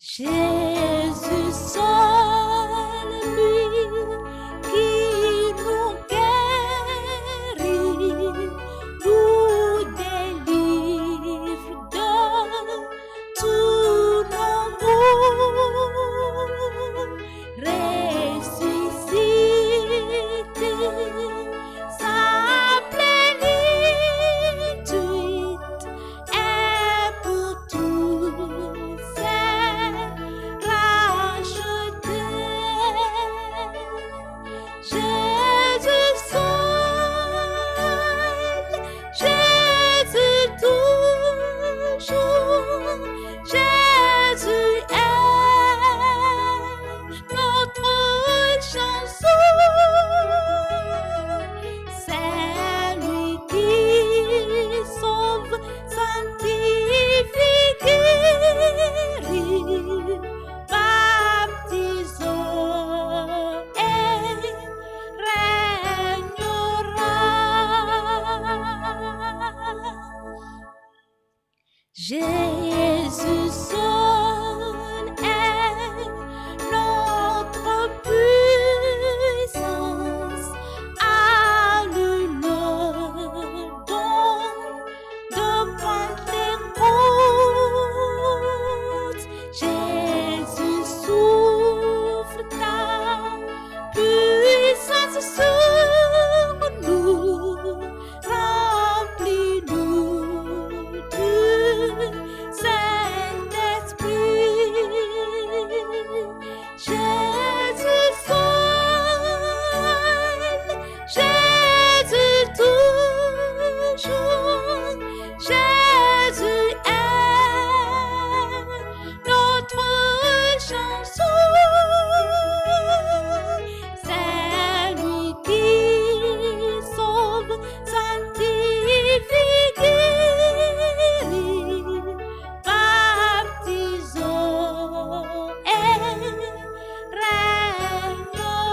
Jésus seul, lui qui nous guérit, nous délivre de tous nos maux, ressuscité, sa plénitude est pour tous racheté. Jésus seul, Jésus toujours, Jésus est notre chanson. C'est lui qui sauve, sanctifie, guérit, baptisant et régnera. Jésus seul est notre puissance, à lui le don de Pentecôte. Jésus souffle ta puissance sur nous, remplis-nous du Saint-Esprit. Jésus seul, Jésus toujours, Jésus est notre chanson. C'est lui qui sauve, sanctifie, guérit, baptisant et régnera.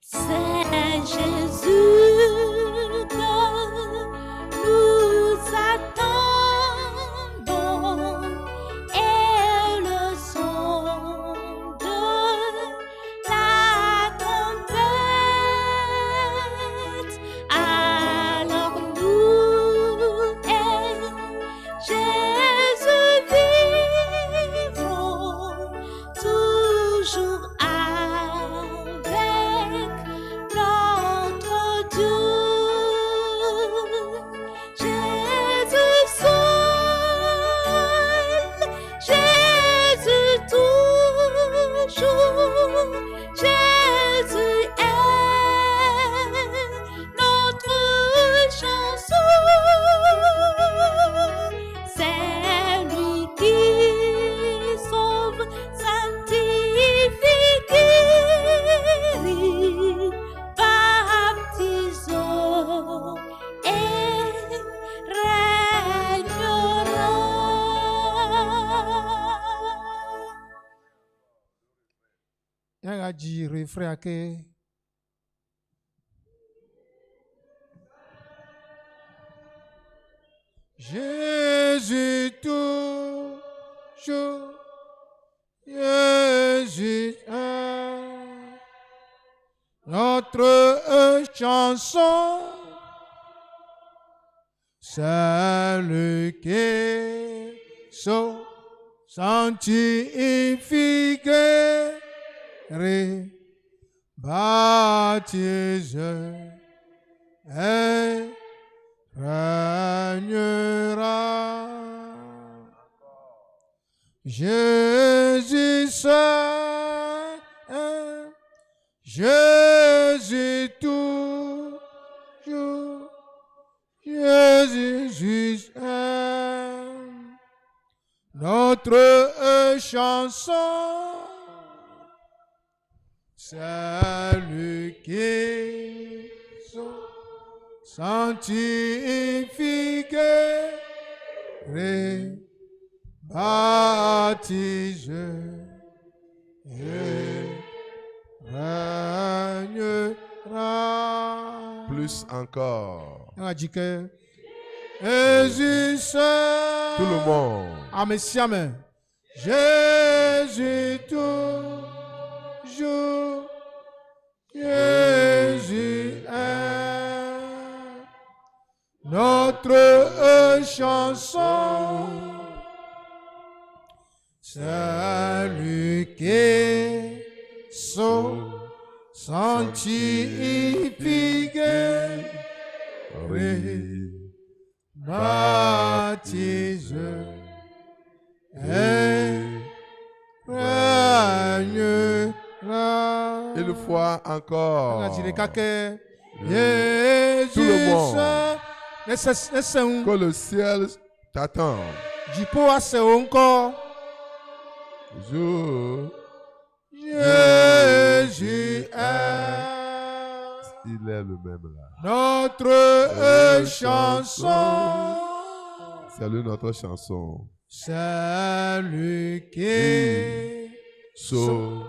C'est Jésus que nous attendons et le son de la trompette. Alors nous et Jésus vivrons toujours avec notre Dieu. Jésus seul, Jésus toujours, Jésus est notre chanson. C'est lui qui sauve, sanctifie, guérit, baptisant et régnera. Yaga di refrain ke Jésus toujours, Jésus est notre chanson. C'est lui qui sauve, sanctifie, guérit, baptise et régnera. Jésus seul, Jésus toujours, Jésus est notre chanson. C'est lui qui sauve, sanctifie, guérit, baptise et régnera. Plus encore. On a dit que Jésus seul. Tout le monde. Amen, si amen. Jésus toujours. Jésus est notre chanson. C'est lui qui sauve, sanctifié, baptise et régnera. Une fois encore. Tout le monde. Que le ciel t'attend. Jour. Jésus est Il est le même là. notre chanson. C'est lui notre chanson. C'est lui qui So,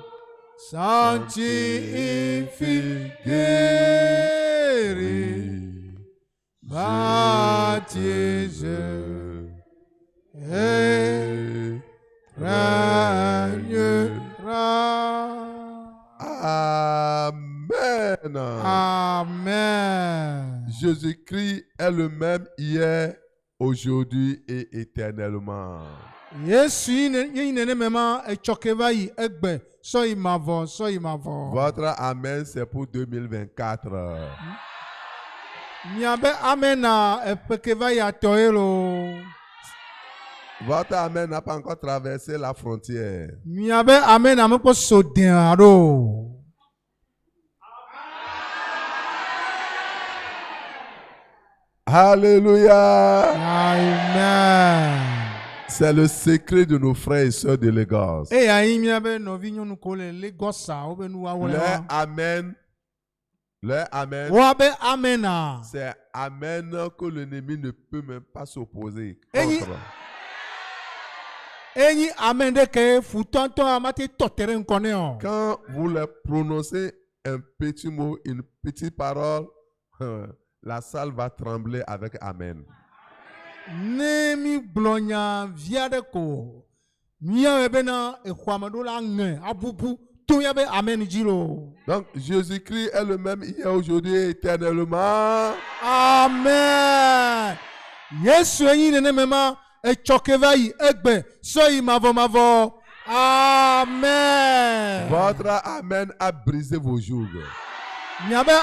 sanctifie, guérit, baptise et régnera. Amen. Amen. Jésus-Christ est le même hier, aujourd'hui et éternellement. Votre Amen, c'est pour 2024. Votre Amen n'a pas encore traversé la frontière. Alléluia. Amen. C'est le secret de nos frères et sœurs de Lagos. Leur Amen. Leur Amen. C'est Amen que l'ennemi ne peut même pas s'opposer contre. Quand vous leur prononcez un petit mot, une petite parole, la salle va trembler avec Amen. Donc Jésus-Christ est le même hier, aujourd'hui et éternellement. Amen. Amen. Votre Amen a brisé vos jougs. Votre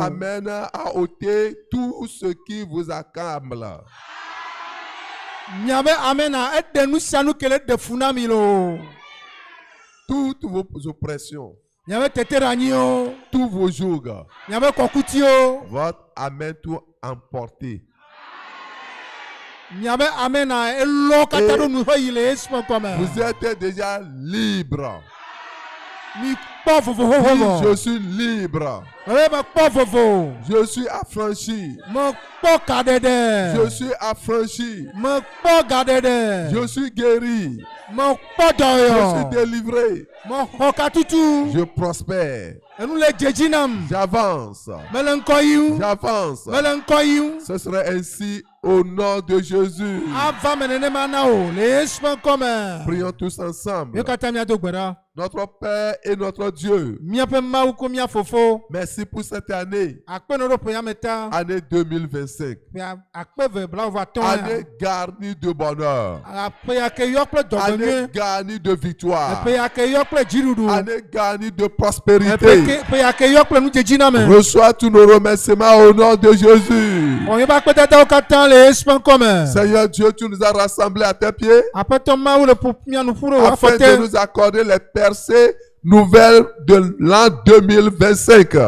Amen a ôté tout ce qui vous accable. Toutes vos oppressions, tous vos jougs, votre Amen tout emporté. Vous êtes déjà libre. Je suis libre. Je suis affranchi. Je suis affranchi. Je suis guéri. Je suis délivré. Je prospère. J'avance. J'avance. Ce serait ainsi au nom de Jésus. Prions tous ensemble. Notre Père et notre Dieu, merci pour cette année, année 2025, année garnie de bonheur, année garnie de victoire, année garnie de prospérité. Reçois tous nos remerciements au nom de Jésus. Seigneur Dieu, tu nous as rassemblés à tes pieds afin de nous accorder les percées nouvelles de l'an 2025. Que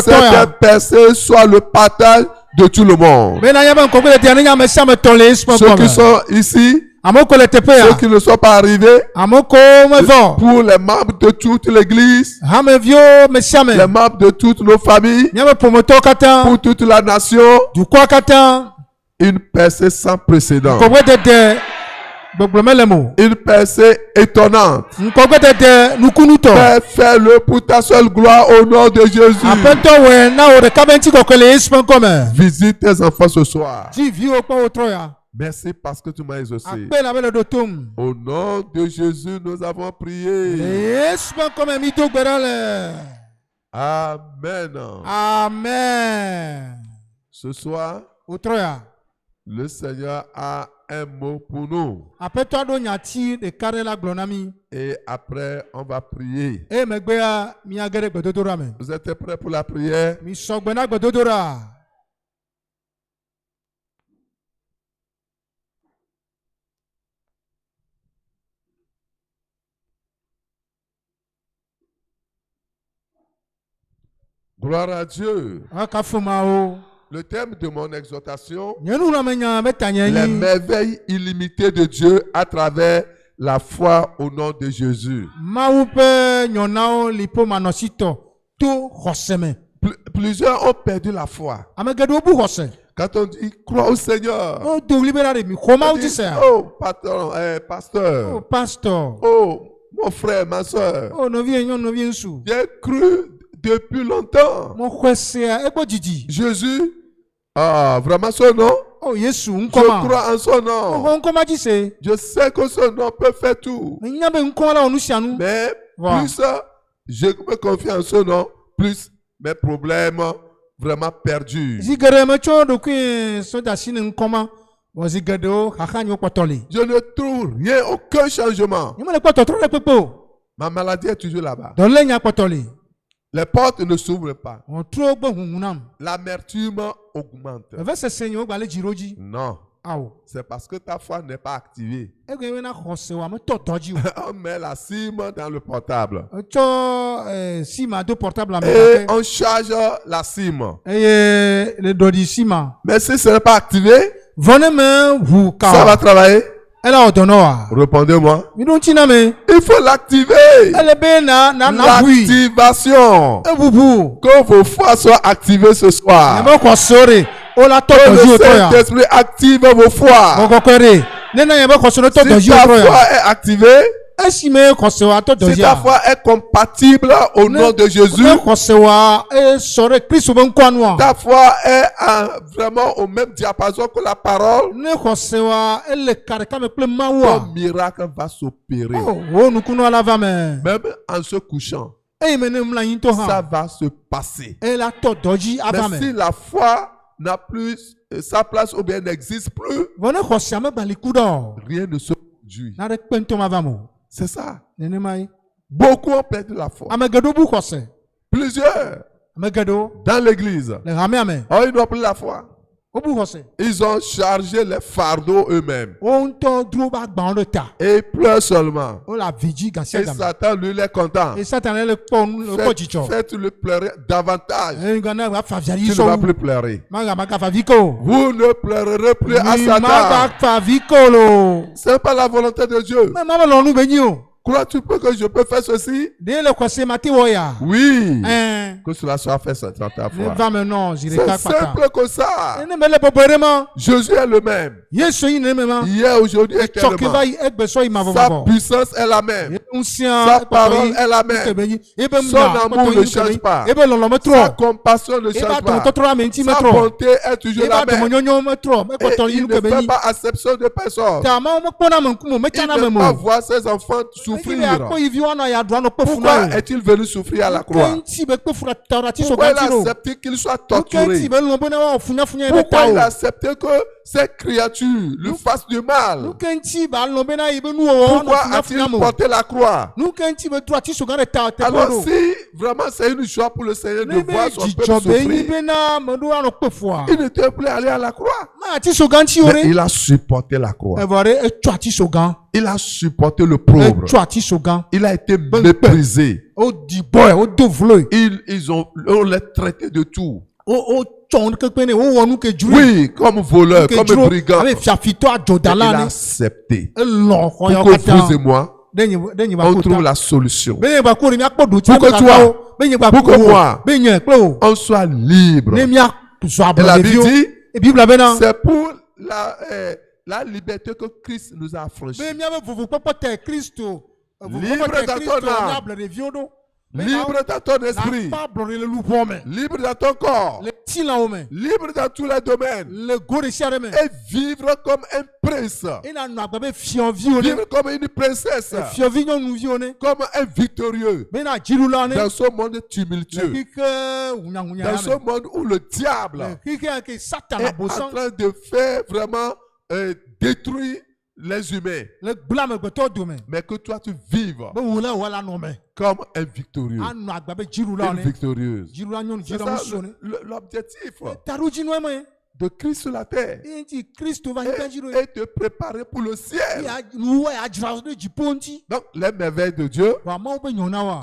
cette percée soit le partage de tout le monde. Ceux qui sont ici, ceux qui ne sont pas arrivés, pour les membres de toute l'église, les membres de toutes nos familles, pour toute la nation, une percée sans précédent. Une percée étonnante. Fais-le pour ta seule gloire au nom de Jésus. Visite tes enfants ce soir. Merci parce que tu m'as exaucé. Au nom de Jésus, nous avons prié. Amen. Amen. Ce soir, le Seigneur a un mot pour nous. Et après, on va prier. Vous êtes prêts pour la prière? Gloire à Dieu. Le thème de mon exhortation, les merveilles illimitées de Dieu à travers la foi au nom de Jésus. Plusieurs ont perdu la foi. Quand on dit crois au Seigneur, on dit, oh patron, pasteur, oh mon frère, ma soeur, j'ai cru depuis longtemps. Jésus, vraiment son nom. Je crois en son nom. Je sais que son nom peut faire tout. Mais plus je me confie en son nom, plus mes problèmes vraiment perdus. Je ne trouve rien, aucun changement. Ma maladie est toujours là-bas. Les portes ne s'ouvrent pas. L'amertume augmente. Non. C'est parce que ta foi n'est pas activée. On met la cime dans le portable. Et on charge la cime. Mais si ce n'est pas activé, ça va travailler. Répondez-moi. Il faut l'activer. L'activation. Que vos foi soient activées ce soir. Que le Saint-Esprit active vos foi. Si ta foi est activée, si ta foi est compatible au nom de Jésus, ta foi est vraiment au même diapason que la parole, ton miracle va s'opérer. Même en se couchant, ça va se passer. Mais si la foi n'a plus sa place ou bien n'existe plus, rien ne se produit. C'est ça. Beaucoup ont perdu la foi. Plusieurs dans l'église. Oh, ils n'ont plus la foi. Ils ont chargé les fardeaux eux-mêmes. Et ils pleurent seulement. Et Satan, lui, il est content. Faites-le pleurer davantage. Tu ne vas plus pleurer. Vous ne pleurerez plus à Satan. Ce n'est pas la volonté de Dieu. Crois-tu que je peux faire ceci? Oui. Que cela soit fait sur ta foi. C'est simple que ça. Jésus est le même. Hier, aujourd'hui, éternellement. Sa puissance est la même. Sa parole est la même. Son amour ne change pas. Sa compassion ne change pas. Sa bonté est toujours la même. Et il ne fait pas exception de personne. Il ne veut pas voir ses enfants souffrir. Pourquoi est-il venu souffrir à la croix? Pourquoi il a accepté qu'il soit torturé? Pourquoi il a accepté que ces créatures lui fassent du mal? Pourquoi a-t-il porté la croix? Alors si vraiment c'est une joie pour le Seigneur de voir son peuple souffrir, il n'était plus allé à la croix. Mais il a supporté la croix. Il a supporté le pauvre. Il a été méprisé. On l'a traité de tout. Oui, comme voleur, comme brigand. Il a accepté. Pour que vous et moi, on trouve la solution. Pour que toi, pour que moi, on soit libre. Et la Bible dit, c'est pour la liberté que Christ nous a affranchis. Libre dans ton âme. Libre dans ton esprit. Libre dans ton corps. Libre dans tous les domaines. Et vivre comme un prince. Vivre comme une princesse. Comme un victorieux. Dans ce monde tumultueux. Dans ce monde où le diable est en train de faire vraiment détruire les humains. Mais que toi tu vives comme un victorieux. Une victorieuse. C'est ça l'objectif de Christ sur la terre. Et te préparer pour le ciel. Donc les merveilles de Dieu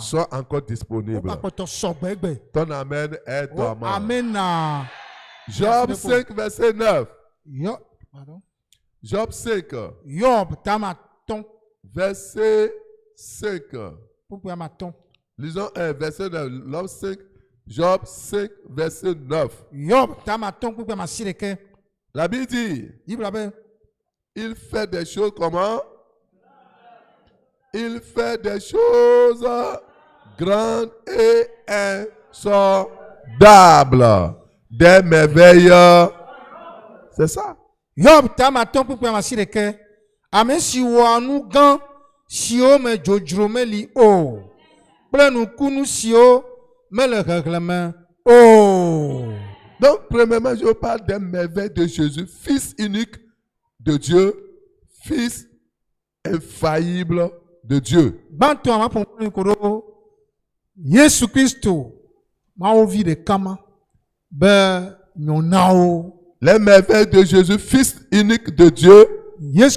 sont encore disponibles. Ton amen est dormant. Job 5 verset 9. Job 5 verset 5. Lisons un verset 9. Job 5 verset 9. La Bible dit, il fait des choses comment? Il fait des choses grandes et insondables. Des merveilles. C'est ça. Yob tamaton pour ma sireke. Amen si wanu gan si o me jojrome li o. Plenu kunu si o me le règlement o. Donc premièrement je parle des merveilles de Jésus, fils unique de Dieu, fils infaillible de Dieu. Bantu ama pompo koro. Yesu Kristo ma ovi de kama be nyonao. Les merveilles de Jésus, fils unique de Dieu. Et le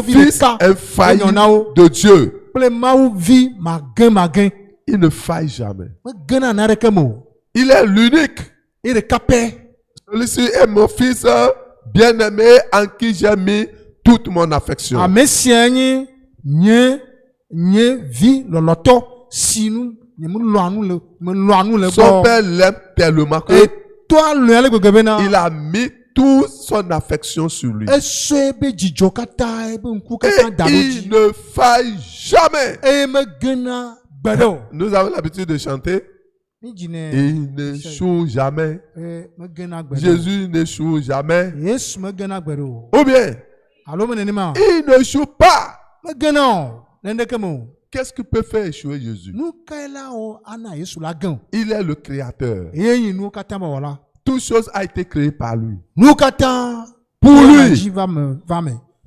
fils infaillible de Dieu. Il ne faille jamais. Il est l'unique. Celui-ci est mon fils bien-aimé en qui j'ai mis toute mon affection. Son père l'aime tellement que il a mis toute son affection sur lui. Et il ne faille jamais. Nous avons l'habitude de chanter. Il n'échoue jamais. Jésus n'échoue jamais. Ou bien, il n'échoue pas. Qu'est-ce qui peut faire échouer Jésus? Il est le créateur. Toute chose a été créée par lui. Pour lui.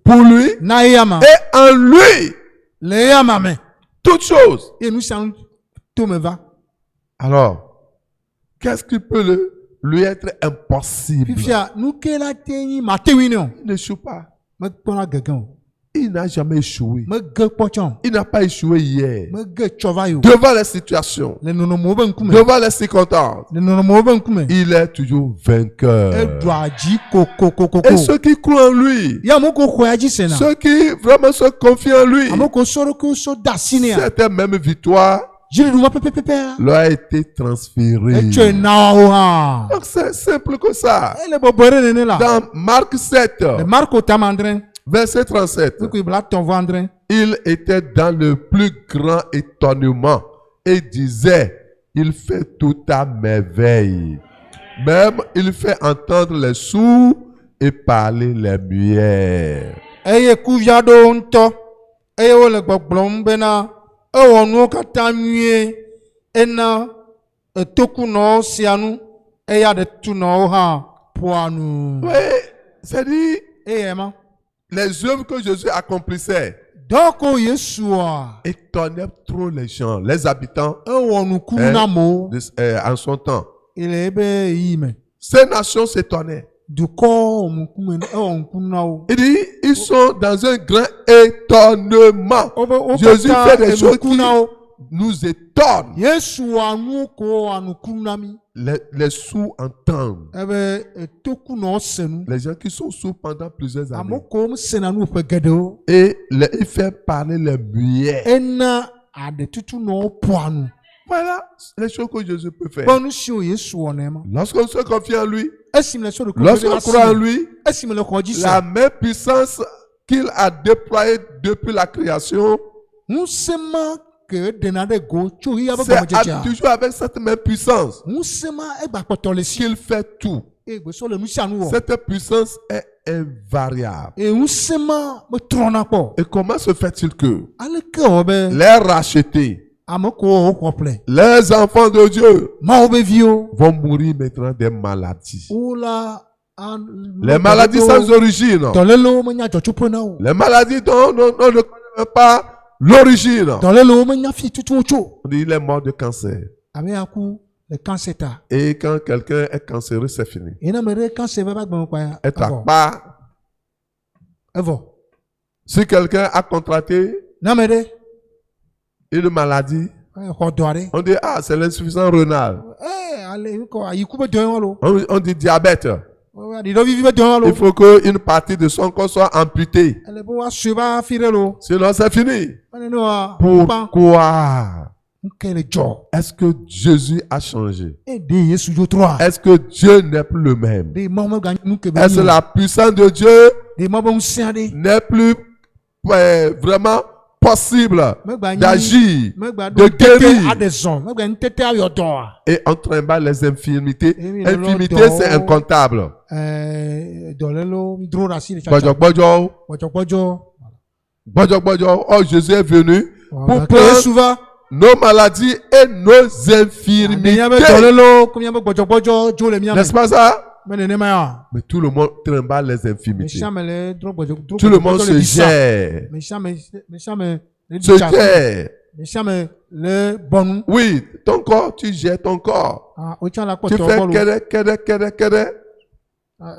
Pour lui. Et en lui. Toute chose. Alors, qu'est-ce qui peut lui être impossible? Il n'échoue pas. Il n'a jamais échoué. Il n'a pas échoué hier. Devant les situations, devant les circonstances, il est toujours vainqueur. Et ceux qui croient en lui, ceux qui vraiment se confient en lui, cette même victoire leur a été transférée. Donc c'est simple que ça. Dans Marc 7, verset 37. Il était dans le plus grand étonnement et disait, il fait tout à merveille. Même il fait entendre les sourds et parler les muets. Oui, c'est dit. Les œuvres que Jésus accomplissait étonnaient trop les gens, les habitants en son temps. Ces nations s'étonnaient. Il dit, ils sont dans un grand étonnement. Jésus fait des choses qui nous étonnent. Les sourds entendent. Les gens qui sont sourds pendant plusieurs années. Et il fait parler les muets. Voilà les choses que Jésus peut faire. Bon, nous sommes Jésus en aimant. Lorsqu'on se confie en lui, Lorsqu'on lorsqu'on croit en lui, la la même puissance qu'il a déployée depuis la création, c'est toujours avec cette même puissance qu'il fait tout. Cette puissance est invariable. Et comment se fait-il que les rachetés, les enfants de Dieu, vont mourir maintenant des maladies? Les maladies sans origine. Les maladies dont on ne connaît pas l'origine. On dit il est mort de cancer. Et quand quelqu'un est cancéreux, c'est fini. Et t'as pas. Si quelqu'un a contracté une maladie, on dit c'est l'insuffisance rénale. On dit diabète. Il faut qu'une partie de son corps soit amputée. Sinon, c'est fini. Pourquoi? Est-ce que Jésus a changé? Est-ce que Dieu n'est plus le même? Est-ce que la puissance de Dieu n'est plus vraiment possible d'agir, de guérir? Et on trimballe les infirmités. Infirmités, c'est incontable. Oh, Jésus est venu pour prendre nos maladies et nos infirmités. N'est-ce pas ça? Mais tout le monde trimballe les infirmités. Tout le monde se gère. Oui, ton corps, tu gères ton corps. Tu fais kere.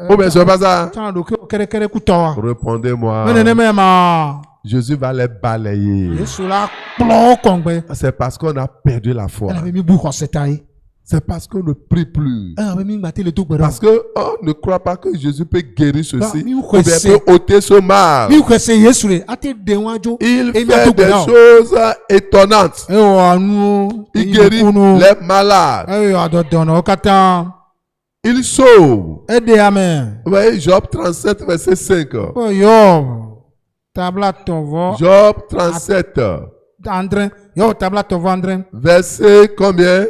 Oh, mais c'est pas ça. Répondez-moi. Jésus va les balayer. C'est parce qu'on a perdu la foi. C'est parce qu'on ne prie plus. Parce qu'on ne croit pas que Jésus peut guérir ceci. Ou bien peut ôter ce mal. Il fait des choses étonnantes. Il guérit les malades. Il sauve. Vous voyez, Job 37, verset 5. Job 37. Verset combien?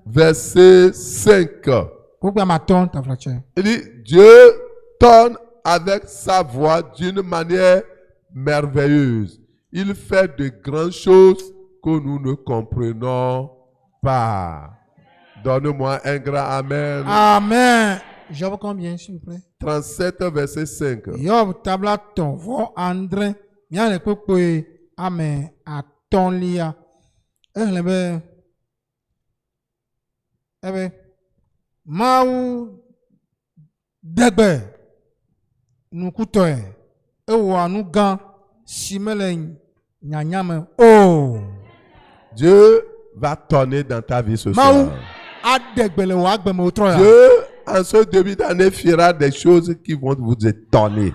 Verset 5. Il dit, Dieu tonne avec sa voix d'une manière merveilleuse. Il fait de grandes choses que nous ne comprenons pas. Donne-moi un grand amen. Amen. Job combien, s'il vous plaît? 37, verset 5. Job tabla ton vo André. Bien le coupe. Amen. À ton lia. Mau degbe. Nous coutoe. Ewa nous gan. Simele nyanyame. Oh. Dieu va tonner dans ta vie ce soir. Dieu, en ce début d'année, fera des choses qui vont vous étonner.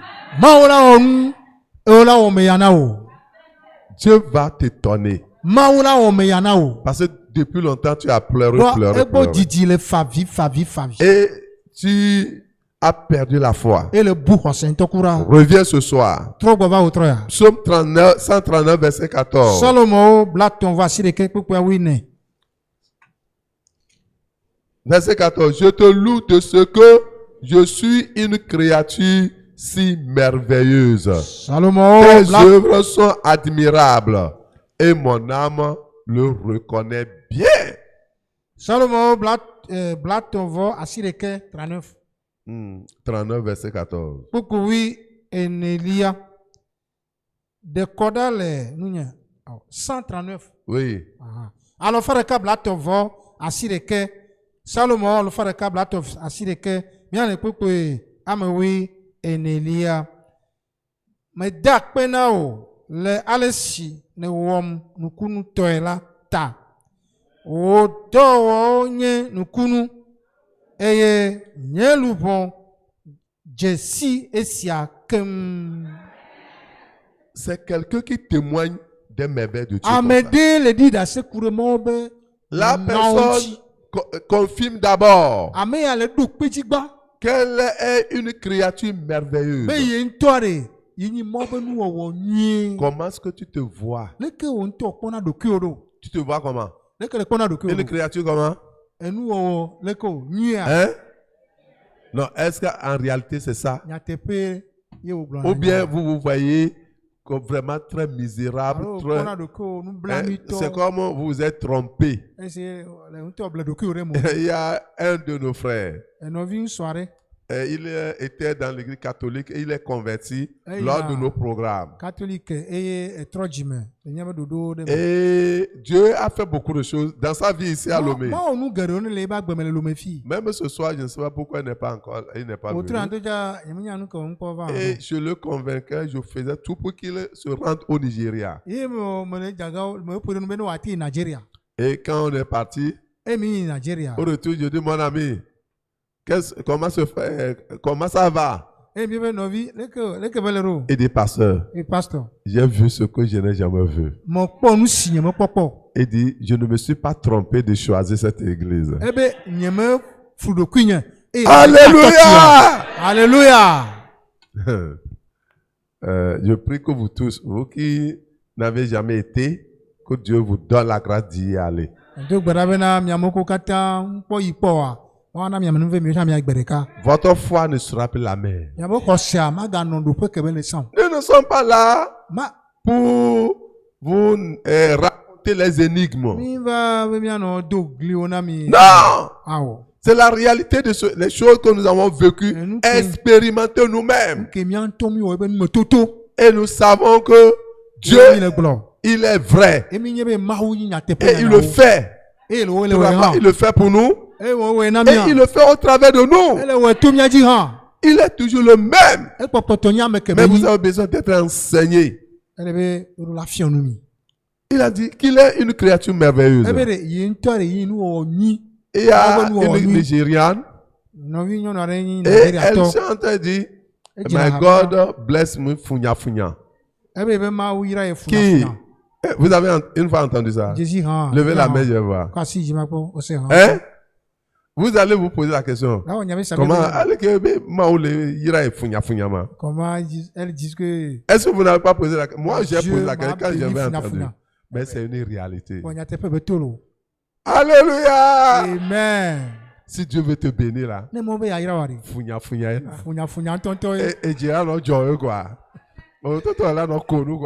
Dieu va t'étonner. Parce que depuis longtemps, tu as pleuré. Et tu as perdu la foi. Reviens ce soir. Psaume 139, verset 14. Verset 14. Je te loue de ce que je suis une créature si merveilleuse. Tes œuvres sont admirables et mon âme le reconnaît bien. Salomon, 39. 39, verset 14. Oui, Enelia. De Kodale, 139. Oui. Alors, faire un câble à ton vent, assuré Salomon, le faire un câble à ton assuré bien le couple, Amewi, Enelia. Mais dak penao, le alessi, ne wom, nous kunu toela ta. O do nye, nous kunu. Eye nye lupon Jessi esia kem. C'est quelqu'un qui témoigne des merveilles de Dieu. Amédée le dit dans ce courement. La personne confirme d'abord qu'elle est une créature merveilleuse. Comment est-ce que tu te vois? Tu te vois comment? Une créature comment? Hein? Non, est-ce qu'en réalité c'est ça? Ou bien vous vous voyez comme vraiment très misérable, c'est comme vous vous êtes trompé. Il y a un de nos frères. Il était dans l'église catholique et il est converti lors de nos programmes. Et Dieu a fait beaucoup de choses dans sa vie ici à Lomé. Même ce soir, je ne sais pas pourquoi il n'est pas venu. Et je le convainquais, je faisais tout pour qu'il se rende au Nigeria. Et quand on est parti, au retour, je dis mon ami, comment ça va? Il dit, pasteur, j'ai vu ce que je n'ai jamais vu. Il dit, je ne me suis pas trompé de choisir cette église. Alléluia! Alléluia! Je prie que vous tous, vous qui n'avez jamais été, que Dieu vous donne la grâce d'y aller. Votre foi ne sera plus la même. Nous ne sommes pas là pour vous raconter les énigmes. Non! C'est la réalité de les choses que nous avons vécues, expérimentées nous-mêmes. Et nous savons que Dieu, il est vrai. Et il le fait. Il le fait pour nous. Et il le fait au travers de nous. Il est toujours le même. Mais vous avez besoin d'être enseigné. Il a dit qu'il est une créature merveilleuse. Il y a une Nigériane. Et elle chante et dit, My God bless me, funya funya. Qui? Vous avez une fois entendu ça? Levez la main, je vois. Hein? Vous allez vous poser la question. Comment elles disent que... Est-ce que vous n'avez pas posé la question? Moi, j'ai posé la question quand j'avais entendu. Mais c'est une réalité. Alléluia! Amen. Si Dieu veut te bénir là, funya funya et Dieu non joyeux quoi.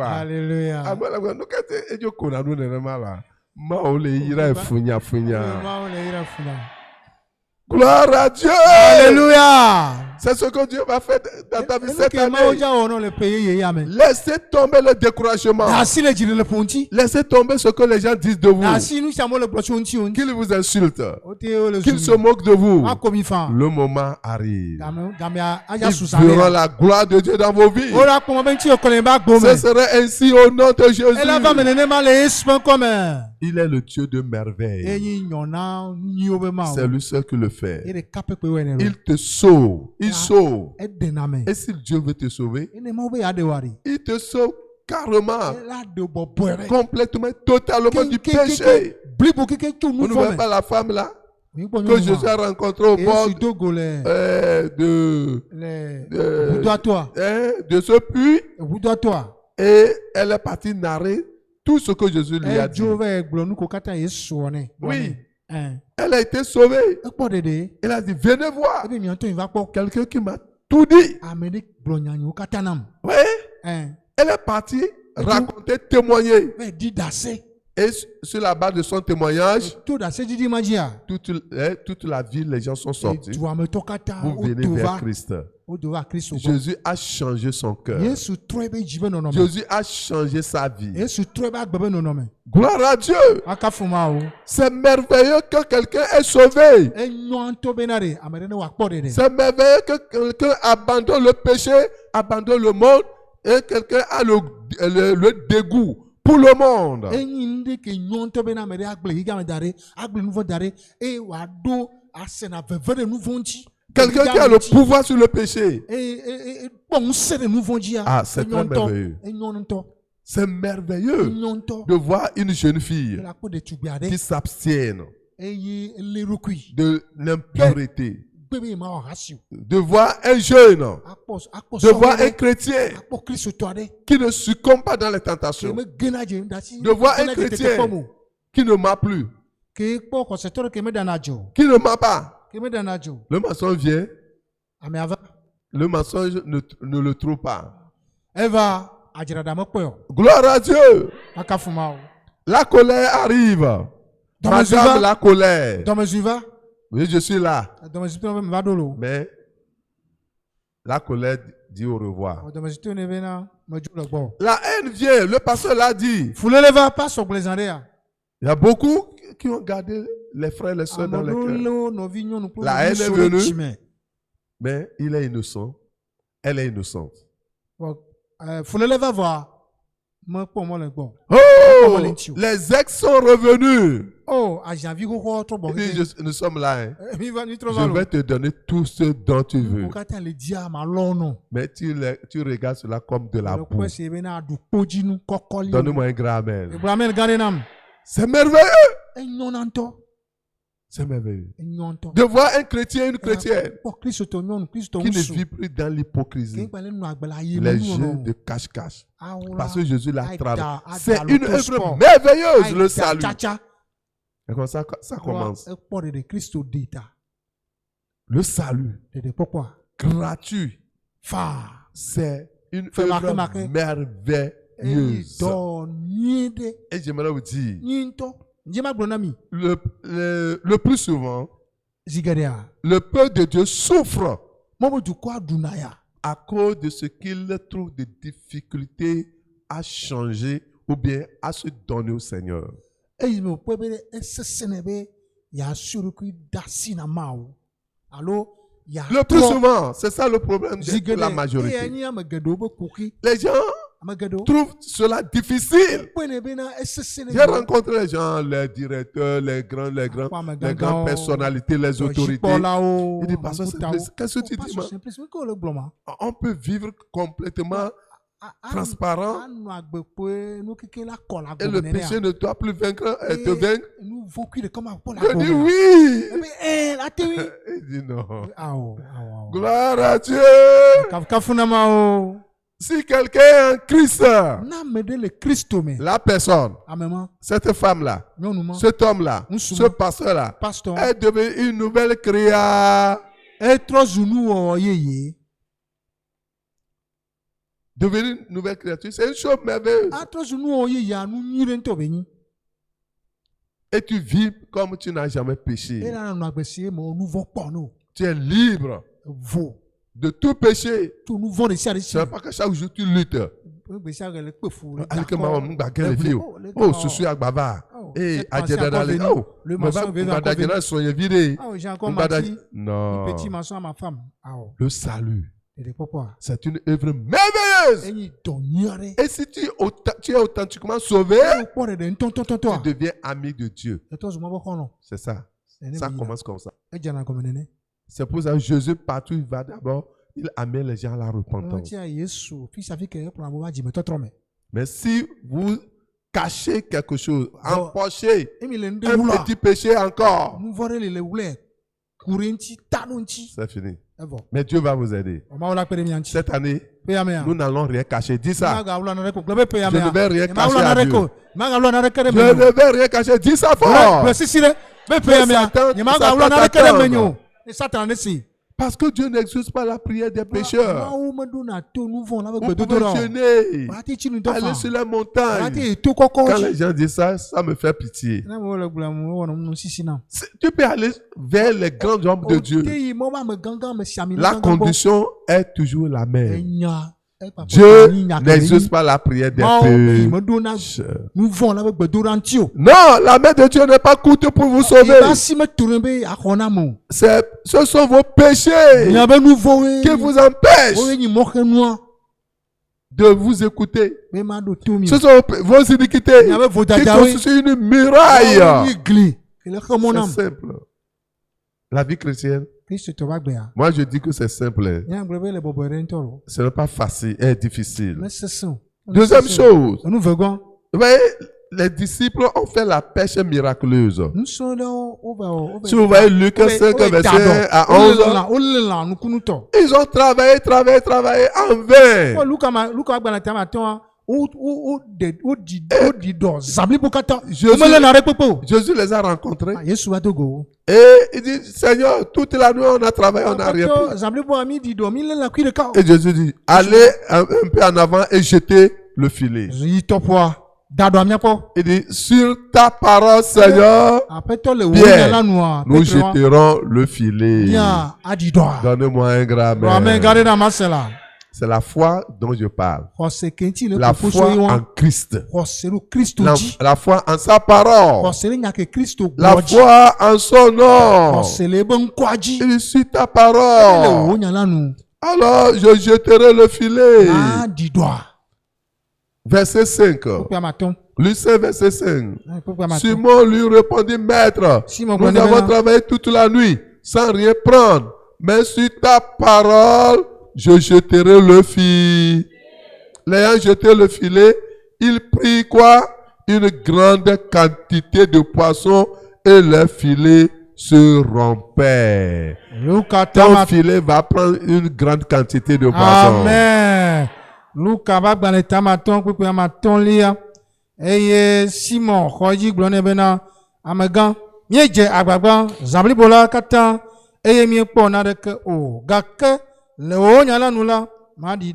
Alléluia. Gloire à Dieu. Alléluia. C'est ce que Dieu va faire dans ta vie cette année. Laissez tomber le découragement. Laissez tomber ce que les gens disent de vous. Qu'ils vous insultent. Qu'ils se moquent de vous. Le moment arrive. Ils verront la gloire de Dieu dans vos vies. Ce serait ainsi au nom de Jésus. Il est le Dieu de merveille. C'est lui seul qui le fait. Il te sauve. Il sauve. Et si Dieu veut te sauver, il te sauve carrément, complètement, totalement du péché. Vous ne voyez pas la femme là que Jésus a rencontrée au bord de ce puits. Et elle est partie narrer tout ce que Jésus lui a dit. Oui. Elle a été sauvée. Elle a dit, venez voir. Quelqu'un qui m'a tout dit. Oui. Elle est partie raconter, témoigner. Et sur la base de son témoignage, toute la ville, les gens sont sortis. Vous venez vers Christ. Jésus a changé son cœur. Jésus a changé sa vie. Gloire à Dieu. C'est merveilleux que quelqu'un est sauvé. C'est merveilleux que quelqu'un abandonne le péché, abandonne le monde et quelqu'un a le dégoût pour le monde. Quelqu'un qui a le pouvoir sur le péché. Ah, c'est très merveilleux. C'est merveilleux de voir une jeune fille qui s'abstienne de l'impureté. De voir un jeune, de voir un chrétien qui ne succombe pas dans les tentations. De voir un chrétien qui ne ment plus, qui ne ment pas. Le mensonge vient, le mensonge ne le trouve pas. Gloire à Dieu. La colère arrive. Madame, la colère. Oui, je suis là. Mais la colère dit au revoir. La haine vient. Le pasteur l'a dit. Il y a beaucoup qui ont gardé les frères et les soeurs dans les cœurs. La haine est venue. Mais il est innocent. Elle est innocente. Oh, les ex sont revenus. Il dit, nous sommes là. Hein. Je vais te donner tout ce dont tu veux. Mais tu regardes cela comme de la boue. Donne-moi un grand amen. C'est merveilleux. C'est merveilleux. De voir un chrétien, une chrétienne qui ne vit plus dans l'hypocrisie. Les jeux de cache-cache. Parce que Jésus l'a traduit. C'est une œuvre merveilleuse, le salut. Et comme ça commence. Le salut gratuit. C'est une œuvre merveilleuse. Et j'aimerais vous dire, le plus souvent, le peuple de Dieu souffre à cause de ce qu'il trouve de difficultés à changer ou bien à se donner au Seigneur. Le plus souvent, c'est ça le problème de la majorité. Les gens trouvent cela difficile. J'ai rencontré les gens, les directeurs, les grandes personnalités, les autorités. Ils disent, pasteur, qu'est-ce que tu dis? On peut vivre complètement transparent et le péché ne doit plus te vaincre. Je dis oui. Il dit non. Gloire à Dieu. Si quelqu'un est en Christ, la personne, cette femme-là, cet homme-là, ce pasteur-là, est devenu une nouvelle créature. Devenir une nouvelle créature, c'est une chose merveilleuse. Et tu vis comme tu n'as jamais péché. Tu es libre de tout péché. Ce n'est pas que chaque jour tu luttes. Oh, je suis Agbava. Et Adjedadale. Oh, non. Le salut. C'est une œuvre merveilleuse. Et si tu es authentiquement sauvé, tu deviens ami de Dieu. C'est ça. Ça commence comme ça. C'est pour ça que Jésus, partout il va d'abord, il amène les gens à la repentance. Mais si vous cachez quelque chose, empochez un petit péché encore, c'est fini. Mais Dieu va vous aider. Cette année, nous n'allons rien cacher. Dis ça. Je ne vais rien cacher à Dieu. Je ne vais rien cacher. Dis ça fort. Parce que Dieu n'exauce pas la prière des pécheurs. Vous pouvez jeûner, aller sur la montagne. Quand les gens disent ça, ça me fait pitié. Tu peux aller vers les grands hommes de Dieu. La condition est toujours la même. Dieu n'exauce pas la prière des pécheurs. Non, la main de Dieu n'est pas coûteuse pour vous sauver. Ce sont vos péchés qui vous empêchent de vous écouter. Ce sont vos iniquités qui constituent une muraille. C'est simple. La vie chrétienne, moi je dis que c'est simple. Ce n'est pas facile, c'est difficile. Deuxième chose, Nous voyons. vous voyez, les disciples ont fait la pêche miraculeuse. Si vous voyez Luc 5, verset à 11, ils ont travaillé en vain. Jésus les a rencontrés. Et il dit, Seigneur, toute la nuit on a travaillé, on n'a rien pris. Et Jésus dit, allez un peu en avant et jetez le filet. Il dit, sur ta parole, Seigneur, Pierre, nous jetterons le filet. Donnez-moi un grand amen. C'est la foi dont je parle. La foi en Christ. La foi en sa parole. La foi en son nom. Il dit, sur ta parole. Alors je jeterai le filet. Verset 5. Luc 5, verset 5. Simon lui répondit, Maître, nous avons travaillé toute la nuit sans rien prendre. Mais sur ta parole, je jeterai le filet. L'ayant jeté le filet, il prit quoi? Une grande quantité de poissons et le filet se rompait. Ton filet va prendre une grande quantité de poissons. Amen. Luka ba gbale tamaton kpekpe amaton lia eye Simon xɔdzi gblɔ nɛ bena amegã míedze agbagba zablibo la katã eye míekpɔ naɖeke o gake le wo nya la nu la maɖi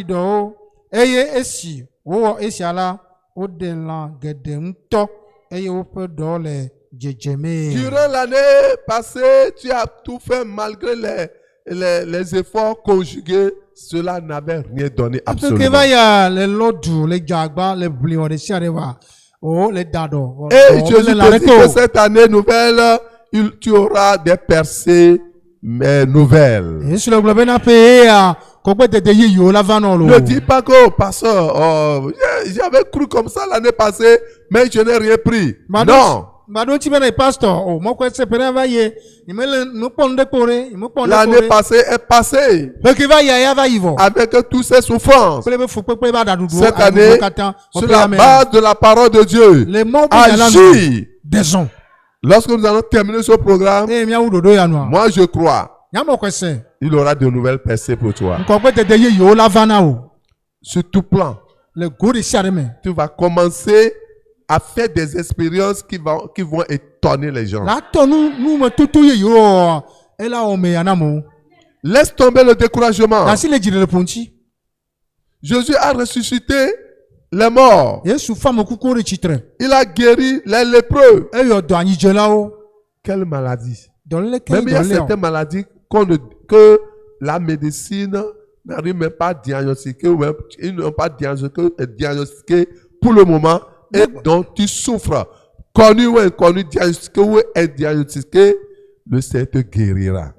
dɔwo eye esi wowɔ esia la woɖe lã geɖe ŋutɔ eye woƒe dɔ le dzedzemee. Durant l'année passée, tu as tout fait malgré les efforts conjugués, cela n'avait rien donné absolument. Et Jésus te dit que cette année nouvelle, tu auras des percées nouvelles. Ne dis pas que, pasteur, j'avais cru comme ça l'année passée, mais je n'ai rien pris. Non. L'année passée est passée avec toutes ses souffrances. Cette année, sur la base de la parole de Dieu, agis. Lorsque nous allons terminer ce programme, moi je crois, il aura de nouvelles percées pour toi. Sur tout plan, tu vas commencer à faire des expériences qui vont étonner les gens. Laisse tomber le découragement. Jésus a ressuscité les morts. Il a guéri les lépreux. Quelle maladie? Même il y a certaines maladies que la médecine n'arrive même pas à diagnostiquer, ou même ils n'ont pas diagnostiqué pour le moment. Et dont tu souffres, connu ou inconnu, diagnostiqué ou indiagnostiqué, le Seigneur te guérira.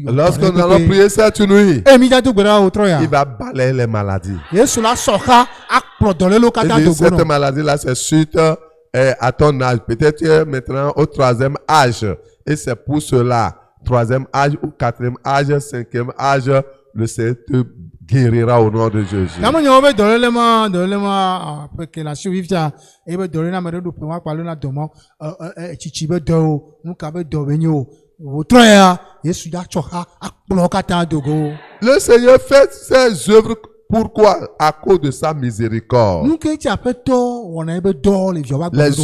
Lorsque nous allons prier cette nuit, il va balayer les maladies. Et cette maladie-là, c'est suite à ton âge. Peut-être tu es maintenant au 3e âge. Et c'est pour cela, 3e âge ou 4e âge, 5e âge, le Seigneur te guérira au nom de Jésus. Le Seigneur fait ses œuvres. Pourquoi? À cause de sa miséricorde. Les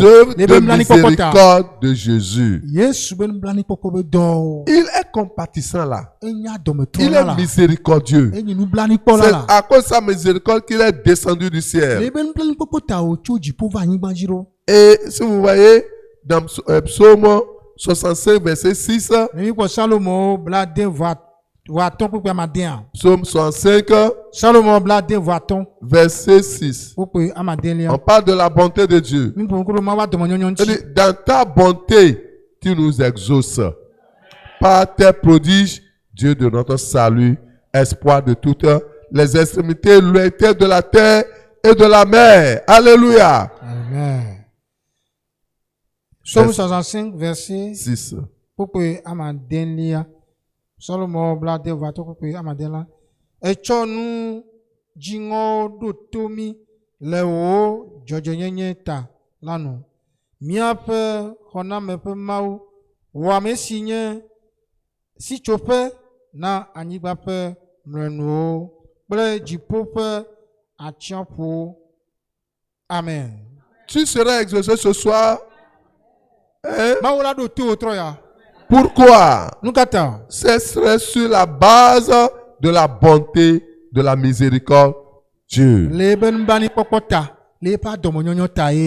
œuvres de miséricorde de Jésus. Il est compatissant là. Il est miséricordieux. C'est à cause de sa miséricorde qu'il est descendu du ciel. Et si vous voyez dans Psaume 65, verset 6, Psaume 65, verset 6. On parle de la bonté de Dieu. Dans ta bonté, tu nous exauces. Par tes prodiges, Dieu de notre salut, espoir de toute les extrémités lointaines de la terre et de la mer. Alléluia. Amen. Psaume 65, verset 6. Pourquoi Amadelia Solomon blade vato pourquoi Amadela Echo nous jingo do tomi lewo jojonyenye ta lanu miape hona mepe mau wa mesinye si chope na anyigba pe mrenu ble jipo pe achiapo. Amen. Tu seras exaucé ce soir. Hein? Pourquoi? Ce serait sur la base de la bonté, de la miséricorde de Dieu.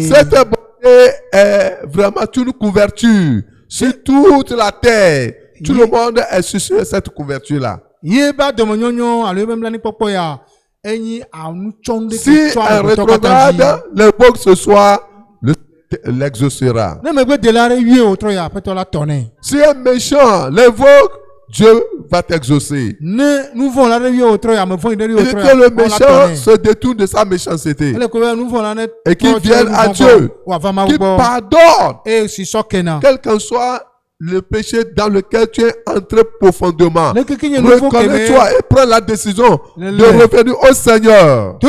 Cette bonté est vraiment une couverture sur toute la terre. Tout le monde est sur cette couverture-là. Si un rétrograde, le beau que ce soit, l'exaucera. Si un méchant l'évoque, Dieu va t'exaucer. Et que le méchant se détourne de sa méchanceté et qu'il vienne à Dieu, qu'il pardonne, quel qu'en soit le péché dans lequel tu es entré profondément. Reconnais-toi et prends la décision de revenir au Seigneur.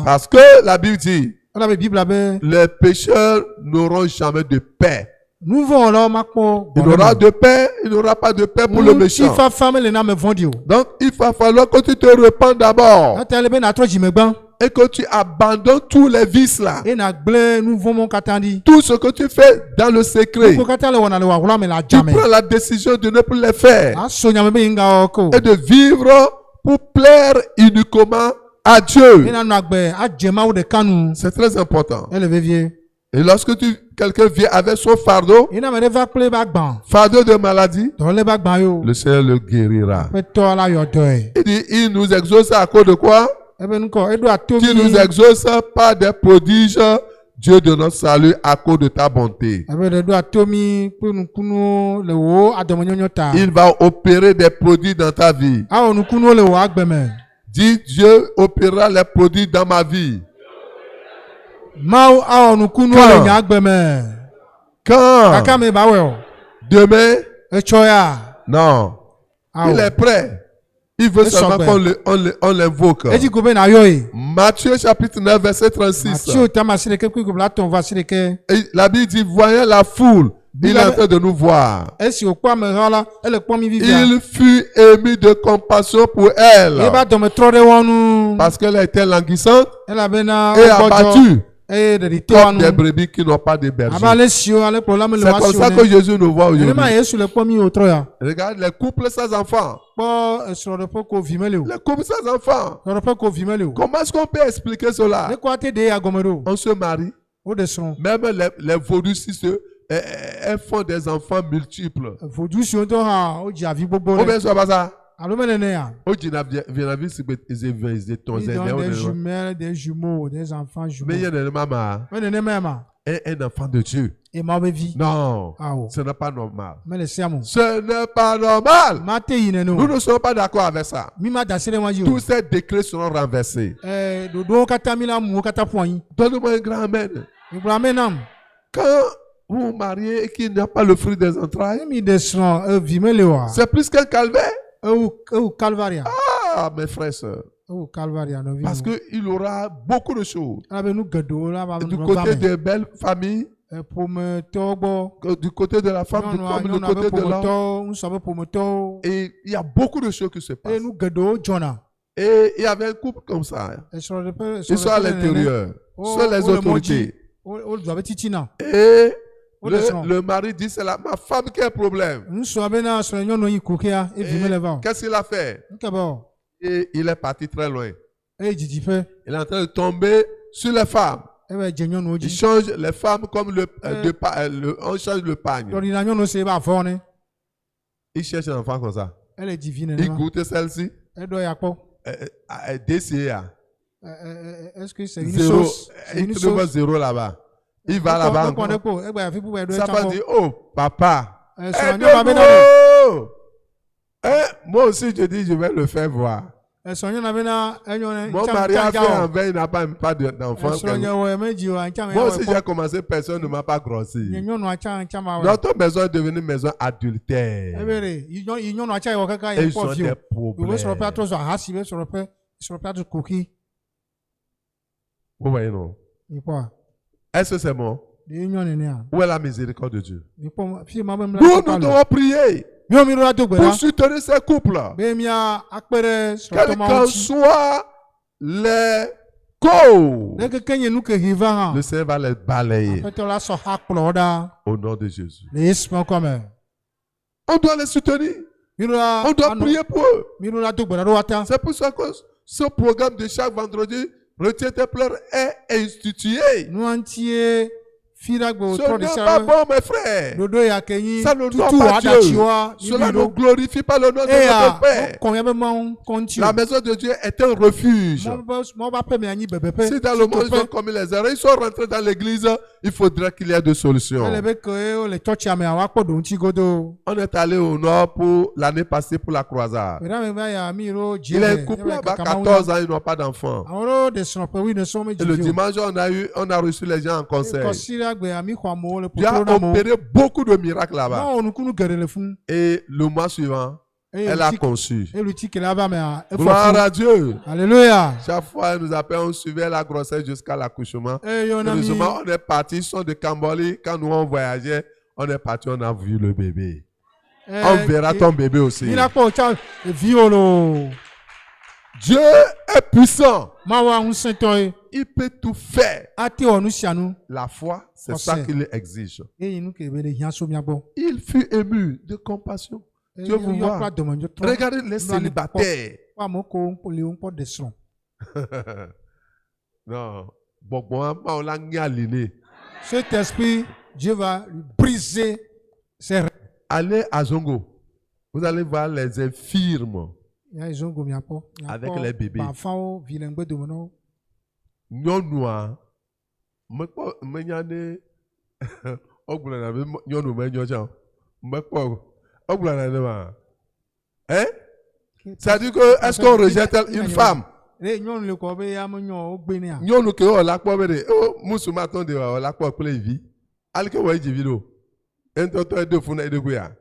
Parce que la Bible dit, les pécheurs n'auront jamais de paix. Il n'aura de paix, il n'aura pas de paix pour le méchant. Donc, il va falloir que tu te repens d'abord. Et que tu abandonnes tous les vices là. Tout ce que tu fais dans le secret. Tu prends la décision de ne plus les faire. Et de vivre pour plaire uniquement à Dieu. C'est très important. Et lorsque quelqu'un vient avec son fardeau, fardeau de maladie, le Seigneur le guérira. Il dit, il nous exauce à cause de quoi? Tu nous exauces par des prodiges, Dieu de notre salut, à cause de ta bonté. Il va opérer des prodiges dans ta vie. Dis, Dieu opérera les prodiges dans ma vie. Quand? Demain? Non. Il est prêt. Il veut seulement qu'on l'invoque. Matthieu chapitre 9 verset 36. Et la Bible dit, voyant la foule, il est en train de nous voir. Il fut ému de compassion pour elle. Parce qu'elle était languissante et abattue. Comme des brebis qui n'ont pas de berger. C'est comme ça que Jésus nous voit aujourd'hui. Regarde les couples sans enfants. Les couples sans enfants. Comment est-ce qu'on peut expliquer cela? On se marie. Même les vaudous, elles font des enfants multiples. Ou bien c'est pas ça? Des jumelles, des jumeaux, des enfants jumeaux. Mais il y a un enfant de Dieu. Non, ce n'est pas normal. Ce n'est pas normal. Nous ne sommes pas d'accord avec ça. Tous ces décrets seront renversés. Donne-moi un grand amen. Quand vous vous mariez et qu'il n'y a pas le fruit des entrailles, c'est plus qu'un calvaire. Ah, mes frères et sœurs. Parce qu'il aura beaucoup de choses. Du côté des belles familles, du côté de la femme, comme du côté de l'homme. Et il y a beaucoup de choses qui se passent. Et il y avait un couple comme ça. Ils sont à l'intérieur. Sont les autorités. Et le mari dit, c'est ma femme qui a un problème. Qu'est-ce qu'il a fait? Et il est parti très loin. Il est en train de tomber sur les femmes. Il change les femmes comme on change le pagne. Il cherche un enfant comme ça. Il goûte celle-ci. DCA. Est-ce que c'est une sauce? Il trouve 0 là-bas. Il va là-bas encore. Ça va dire, oh, papa. Moi aussi, je dis, je vais le faire voir. Mon mari a fait en veille, il n'a pas d'enfant. Moi aussi, j'ai commencé, personne ne m'a pas grossi. Notre maison est devenue une maison adultère. Et ils ont des problèmes. Vous voyez, non? Est-ce que c'est bon? Où est la miséricorde de Dieu? Nous devons prier pour soutenir ces couples. Quels qu'en soient les causes, le Seigneur va les balayer. Au nom de Jésus. On doit les soutenir. On doit prier pour eux. C'est pour ça que ce programme de chaque vendredi, Retiens tes pleurs, est institué. Ce n'est pas bon, mes frères. Ça ne doit pas Dieu. Cela ne glorifie pas le nom de notre Père. La maison de Dieu est un refuge. Si dans le monde ils ont commis les erreurs, ils sont rentrés dans l'église, il faudrait qu'il y ait des solutions. On est allé au nord pour l'année passée pour la croisade. Les couples là-bas, 14 ans, ils n'ont pas d'enfants. Et le dimanche, on a reçu les gens en conseil. Dieu a opéré beaucoup de miracles là-bas. Et le mois suivant, elle a conçu. Gloire à Dieu. Alléluia. Chaque fois, elle nous appelle, on suivait la grossesse jusqu'à l'accouchement. Heureusement, on est parti, ils sont de Cambodge. Quand nous on voyageait, on est parti, on a vu le bébé. On verra ton bébé aussi. Dieu est puissant. Il peut tout faire. La foi, c'est ça qu'il exige. Il fut ému de compassion. Dieu vous voit. Regardez les célibataires. Non. Cet esprit, Dieu va briser ses rêves. Allez à Zongo. Vous allez voir les infirmes. Avec les bébés. Nyɔnua, menyane, ogblana be nyɔnu menyo tsa, mekpɔ, ogblana ne ma, hein? C'est-à-dire que est-ce qu'on rejette une femme? Nyɔnu ke o la kpɔ be de, o musuma tɔn de o la kpɔ kple vi, alike wɔ edzi vi do, entɔtɔ edo funa edeko ya.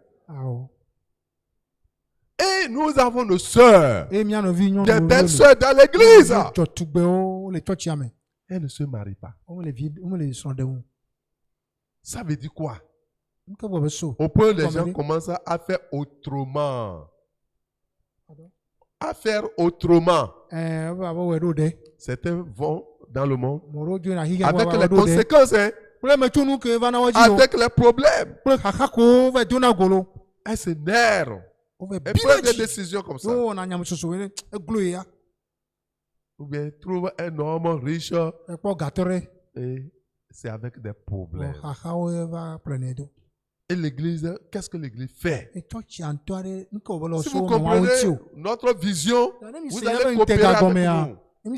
Et nous avons nos sœurs, des belles sœurs dans l'église. Elles ne se marient pas. Ça veut dire quoi? Au point où les gens commencent à faire autrement. À faire autrement. Certains vont dans le monde avec les conséquences, hein? Avec les problèmes. Elles s'énervent. Et prendre des décisions comme ça. Ou bien trouve un homme riche et c'est avec des problèmes. Et l'église, qu'est-ce que l'église fait? Si vous comprenez notre vision, vous allez coopérer avec nous. On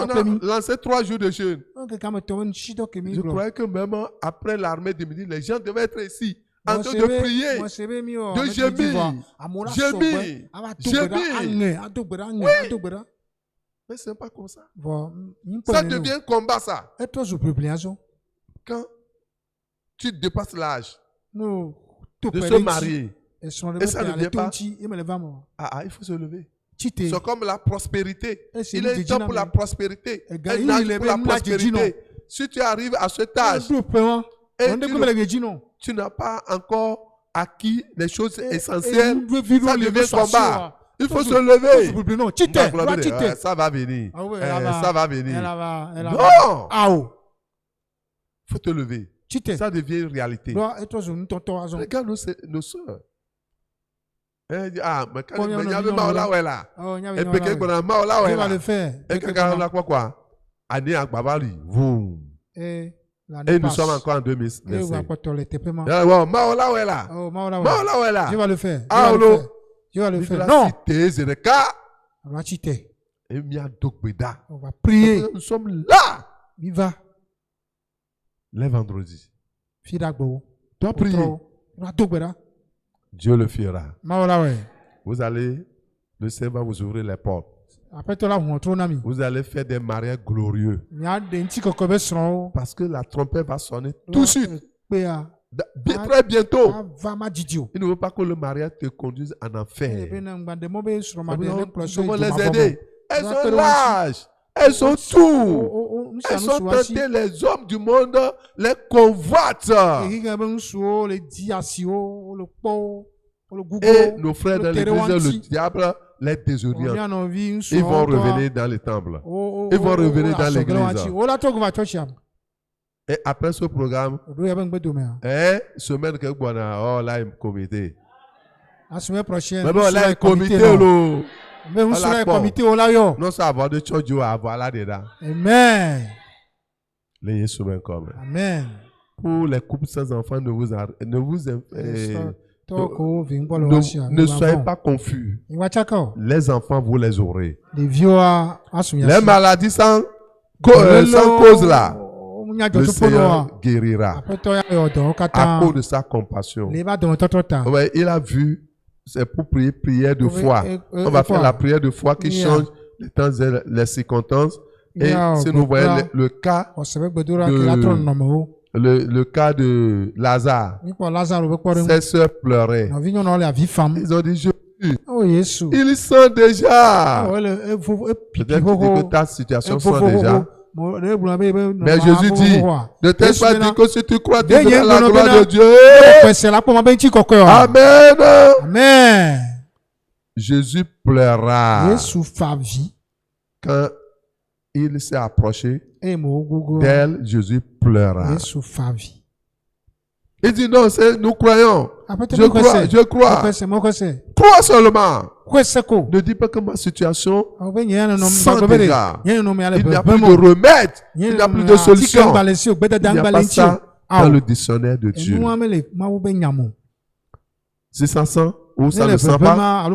a lancé 3 jours de jeûne. Je croyais que même après l'armée de midi, les gens devaient être ici. En train de prier, de gémir. Oui. Mais ce n'est pas comme ça. Ça devient combat, ça. Quand tu dépasses l'âge de se marier, et ça ne vient pas, il faut se lever. C'est comme la prospérité. Il est temps pour la prospérité. Un âge pour la prospérité. Si tu arrives à cet âge, tu n'as pas encore acquis les choses essentielles, ça devient combat. Il faut se lever. Ça va venir. Ça va venir. Non. Il faut te lever. Ça devient une réalité. Regarde nos soeurs. Mais quand il y avait Maola, et puis qu'il y a Maola, et qu'il y a quoi? Année à Babali. Et nous sommes encore en 2025. Maola. Je vais le faire. Je vais le faire. Non. On va prier. Nous sommes là. Viva. Les vendredis. Tu dois prier. Dieu le fera. Maola we. Vous allez, le Seigneur va vous ouvrir les portes. Après toi là, on trouve nami. Vous allez faire des mariages glorieux. Mia de nti kokobe sron. Parce que la trompette va sonner tout de suite. Péa. Très bientôt. Va ma didio. Il ne veut pas que le mariage te conduise en enfer. Nous Comment les aider? Elles ont l'âge. Elles ont tout. Elles sont tentées, les hommes du monde les convoitent. Et nos frères dans l'église, le diable les désoriente. Ils vont revenir dans les temples. Ils vont revenir dans l'église. Et après ce programme, semaine que vous avez, là, un comité. La semaine prochaine, là, un comité. Non, ça va de choses à avoir là-dedans. Amen. Les semaines comme. Amen. Pour les couples sans enfants, ne soyez pas confus. Les enfants, vous les aurez. Les maladies sans cause là. Le Seigneur guérira à cause de sa compassion. Ouais, il a vu, c'est pour prier prière de foi. On va faire la prière de foi qui change les temps et les circonstances. Et si nous voyons le cas de Lazare, ses soeurs pleuraient. Ils ont dit, Jésus, ils sont déjà. Peut-être que ta situation sent déjà. Mais Jésus dit, ne t'ai pas dit que si tu crois, tu verras la gloire de Dieu. Amen. Amen. Jésus pleura quand il s'est approché d'elle. Jésus pleura. Il dit non, nous croyons. Je crois. Crois seulement. Ne dis pas que ma situation sent déjà. Il n'y a plus de remède. Il n'y a plus de solution. Il n'y a pas ça dans le dictionnaire de Dieu. Si ça sent ou ça ne sent pas,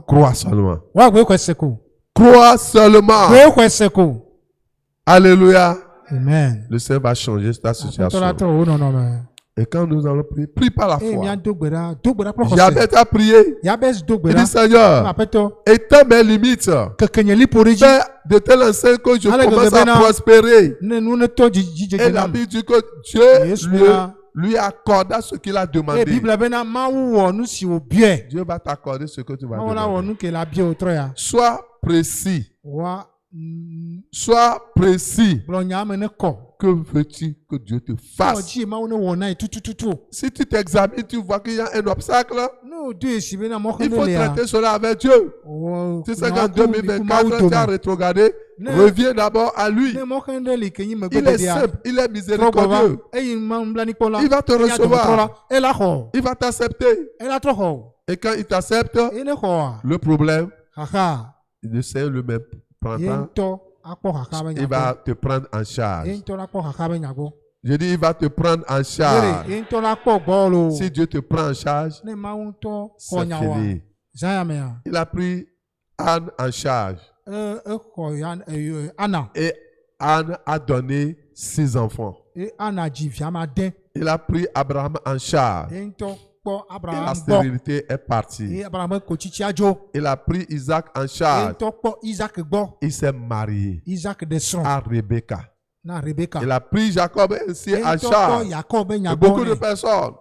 crois seulement. Crois seulement. Alléluia. Amen. Le Seigneur va changer ta situation. Et quand nous allons prier, prie par la foi. Jabez a prié. Il dit, Seigneur, étends mes limites. Fais de telle enseigne que je commence à prospérer. Et la Bible dit que Dieu lui accorda ce qu'il a demandé. Dieu va t'accorder ce que tu vas demander. Sois précis. Sois précis. Que veux-tu que Dieu te fasse? Si tu t'examines, tu vois qu'il y a un obstacle, il faut traiter cela avec Dieu. Si c'est qu'en 2024, tu as rétrogradé, reviens d'abord à lui. Il est simple, il est miséricordieux. Il va te recevoir. Il va t'accepter. Et quand il t'accepte, le problème, le Seigneur lui-même prendra. Il va te prendre en charge. Je dis, il va te prendre en charge. Si Dieu te prend en charge, c'est fini. Il a pris Anne en charge. Et Anne a donné 6 enfants. Il a pris Abraham en charge. Et la stérilité est partie. Il a pris Isaac en charge. Il s'est marié à Rebecca. Il a pris Jacob ainsi en charge. Et beaucoup de personnes,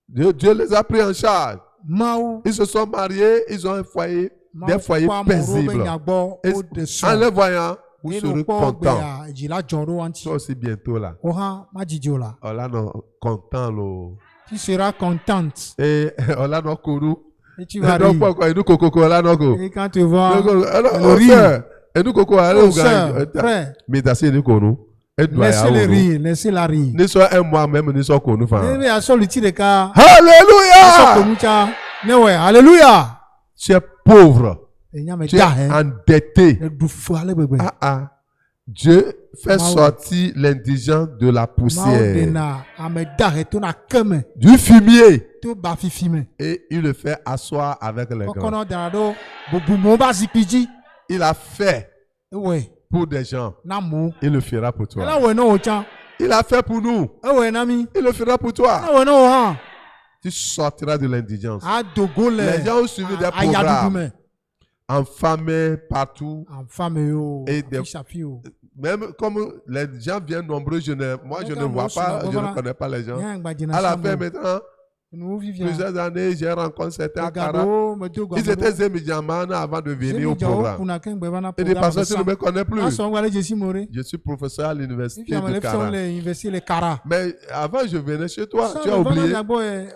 Dieu les a pris en charge. Ils se sont mariés, ils ont un foyer, des foyers paisibles. Et en les voyant, vous serez contents. Toi aussi bientôt là. Oh là, non, content. Tu seras contente. Et on l'a non connu. Et tu vas rire. Et quand tu vois le rire. Et nous coco allez frère. Mais d'assez nous connu. Laissez-le rire, laissez-la rire. Ne soit un mois même ne soit connu. Alléluia. Alléluia. Tu es pauvre. Tu es endetté. Dieu fait sortir l'indigent de la poussière, du fumier, et il le fait asseoir avec les grands. Il a fait pour des gens, il le fera pour toi. Il a fait pour nous, il le fera pour toi. Tu sortiras de l'indigence. Les gens ont suivi des programmes. Enfamés partout. Et même comme les gens viennent nombreux, moi je ne vois pas, je ne connais pas les gens. À la fin maintenant, plusieurs années, j'ai rencontré certains Kara. Ils étaient Zémidjamana avant de venir au programme. Et des personnes qui ne me connaissent plus. Je suis professeur à l'université de Kara. Mais avant, je venais chez toi. Tu as oublié.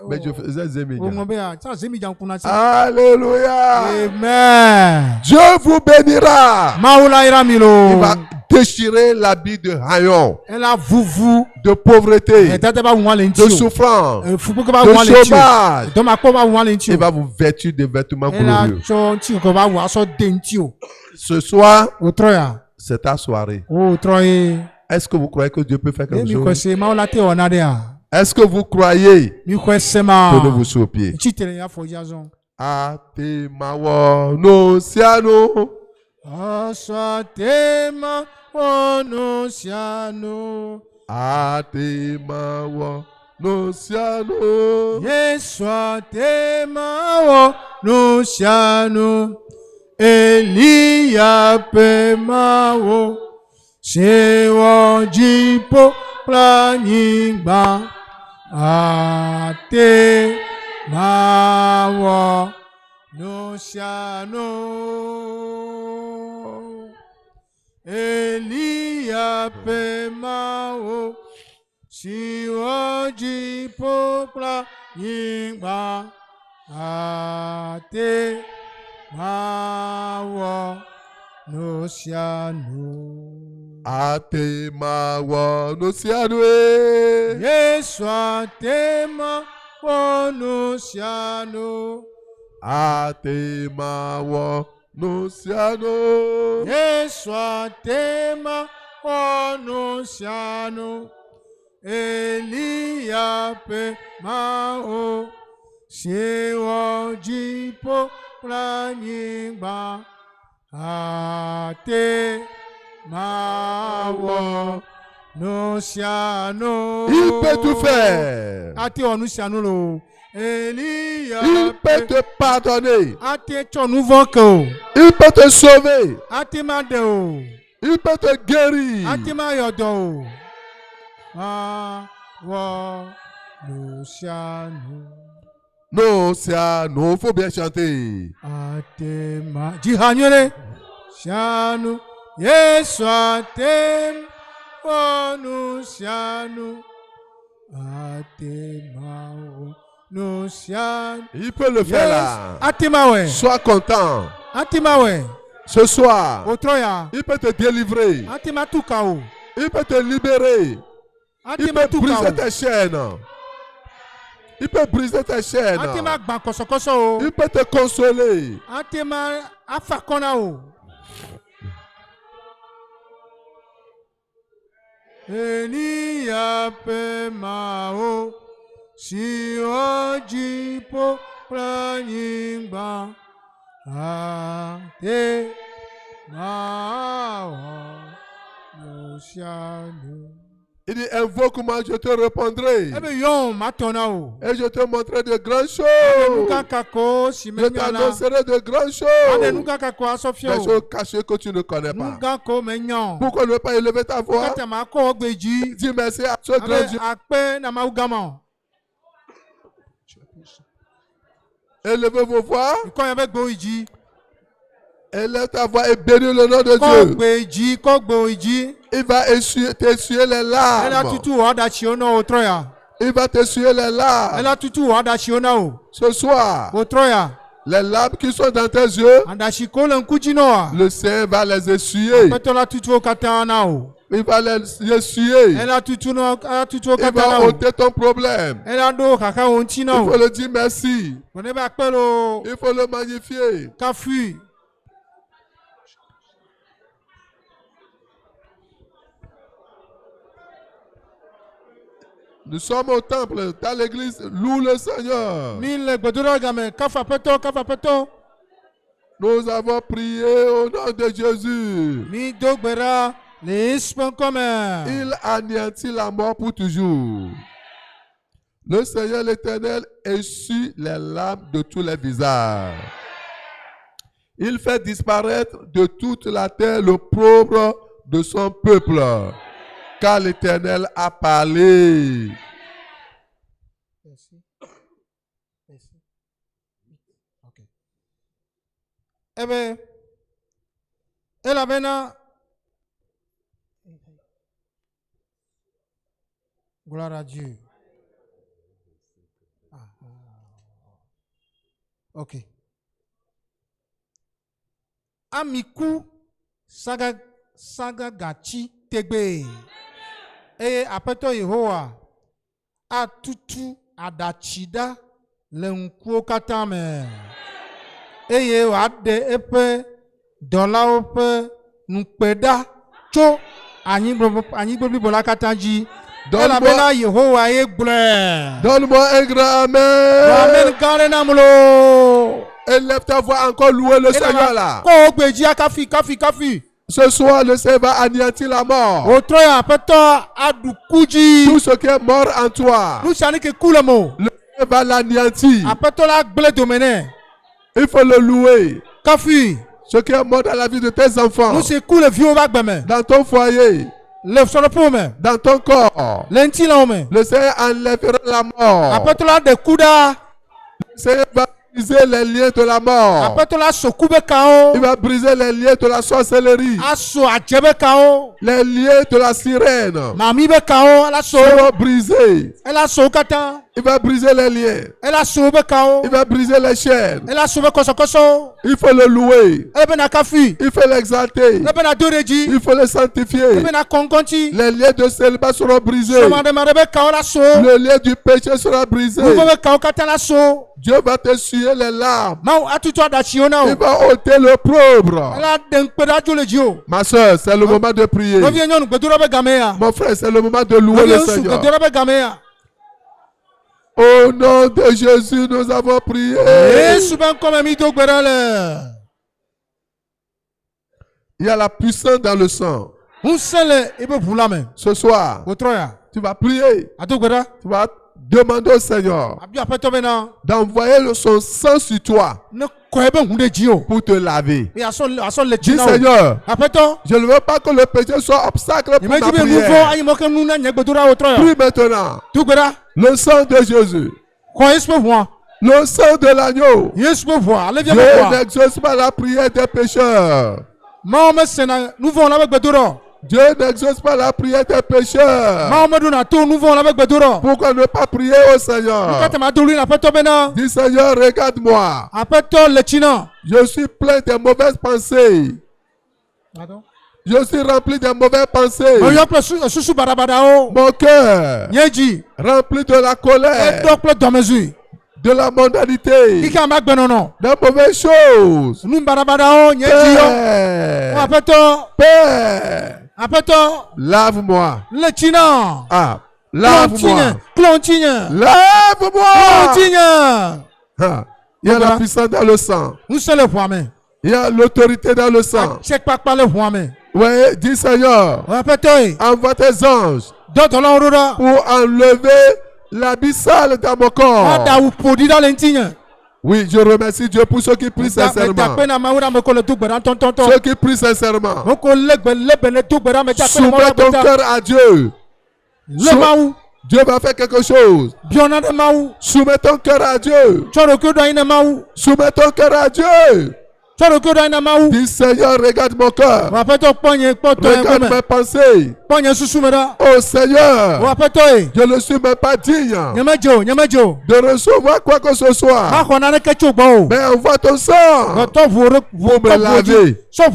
Mais je faisais Zémidjamana. Alléluia. Amen. Dieu vous bénira. Il va déchirer l'habit de haillons, de pauvreté, de souffrance, de chômage. Il va vous vêtir de vêtements glorieux. Ce soir, c'est ta soirée. Est-ce que vous croyez que Dieu peut faire quelque chose? Est-ce que vous croyez? Donnez-vous sur pied. Atemawo no siano. Asatema onosiano. Atemawo no siano. Yesu atema onosiano. Elia pemawo. Sewo jipo planingba. Atemawo nosiano. Elia pemao siwaji popla yingba ate mawa nosiano. Ate mawa nosiano. Yesu ate mawa nosiano. Ate mawa nosiano. Yesu atema onosiano. Elia pe mao. Sewo jipo planingba. Ate mawo nosiano. Il peut tout faire. Ate onosiano lo. Elia il peut te pardonner. Il peut te sauver. Il peut te guérir. Non, c'est à nous, faut bien chanter. Yesu atem onusianu atemao. Il peut le faire là. Sois content. Ce soir, il peut te délivrer. Il peut te libérer. Il peut briser tes chaînes. Il peut briser tes chaînes. Il peut te consoler. Elia pemao. Si ojipo planingba ate mawa nosiano. Il dit invoque-moi, je te répondrai. Et je te montrerai de grandes choses. Je t'annoncerai de grandes choses. Des choses cachées que tu ne connais pas. Pourquoi ne pas élever ta voix? Dis merci à ce grand Dieu. Élevez vos voix. Élève ta voix et bénis le nom de Dieu. Il va t'essuyer les larmes. Il va t'essuyer les larmes. Ce soir, les larmes qui sont dans tes yeux, le Seigneur va les essuyer. Il va les essuyer. Il va ôter ton problème. Il faut le dire merci. Il faut le magnifier. Nous sommes au temple, dans l'église, loue le Seigneur. Nous avons prié au nom de Jésus. Il anéantit la mort pour toujours. Le Seigneur l'Éternel essuie les larmes de tous les visages. Il fait disparaître de toute la terre l'opprobre de son peuple, car l'Éternel a parlé. Merci. Ok. Eh bien, elle a maintenant. Gloire à Dieu. Ok. Amiku saga gachi tegbe. Et apeto Yehowa atutu adachida lenkuo katame. Eye wade epe dola ope nukpeda cho anyigbo bibola katanji. Donne-moi un grand amen. Amen. Et lève ta voix encore louer le Seigneur là. Ce soir, le Seigneur va anéantir la mort. Tout ce qui est mort en toi, le Seigneur va l'anéantir. Il faut le louer. Ce qui est mort dans la vie de tes enfants, dans ton foyer, dans ton corps, le Seigneur enlèvera la mort. Le Seigneur va briser les liens de la mort. Il va briser les liens de la sorcellerie. Les liens de la sirène seront brisés. Il va briser les liens. Il va briser les chaînes. Il faut le louer. Il faut l'exalter. Il faut le sanctifier. Les liens de célibat seront brisés. Le lien du péché sera brisé. Dieu va te suer les larmes. Il va ôter le pauvre. Ma soeur, c'est le moment de prier. Mon frère, c'est le moment de louer le Seigneur. Au nom de Jésus, nous avons prié. Il y a la puissance dans le sang. Ce soir, tu vas prier. Tu vas demander au Seigneur d'envoyer son sang sur toi pour te laver. Dis Seigneur, je ne veux pas que le péché soit obstacle pour ma prière. Prie maintenant. Le sang de Jésus. Le sang de l'agneau. Dieu n'exauce pas la prière des pécheurs. Dieu n'exauce pas la prière des pécheurs. Pourquoi ne pas prier au Seigneur? Dis Seigneur, regarde-moi. Je suis plein de mauvaises pensées. Je suis rempli de mauvaises pensées. Mon cœur rempli de la colère, de la mondanité, de mauvaises choses. Père, lave-moi. Ah, lave-moi. Lave-moi. Il y a la puissance dans le sang. Il y a l'autorité dans le sang. Oui, dis Seigneur, envoie tes anges pour enlever l'abyssal dans mon corps. Oui, je remercie Dieu pour ceux qui prient sincèrement. Ceux qui prient sincèrement. Soumets ton cœur à Dieu. Dieu va faire quelque chose. Soumets ton cœur à Dieu. Soumets ton cœur à Dieu. Dis Seigneur, regarde mon cœur. Regarde mes pensées. Oh Seigneur, je ne suis même pas digne de recevoir quoi que ce soit. Mais envoie ton sang pour me laver. Pour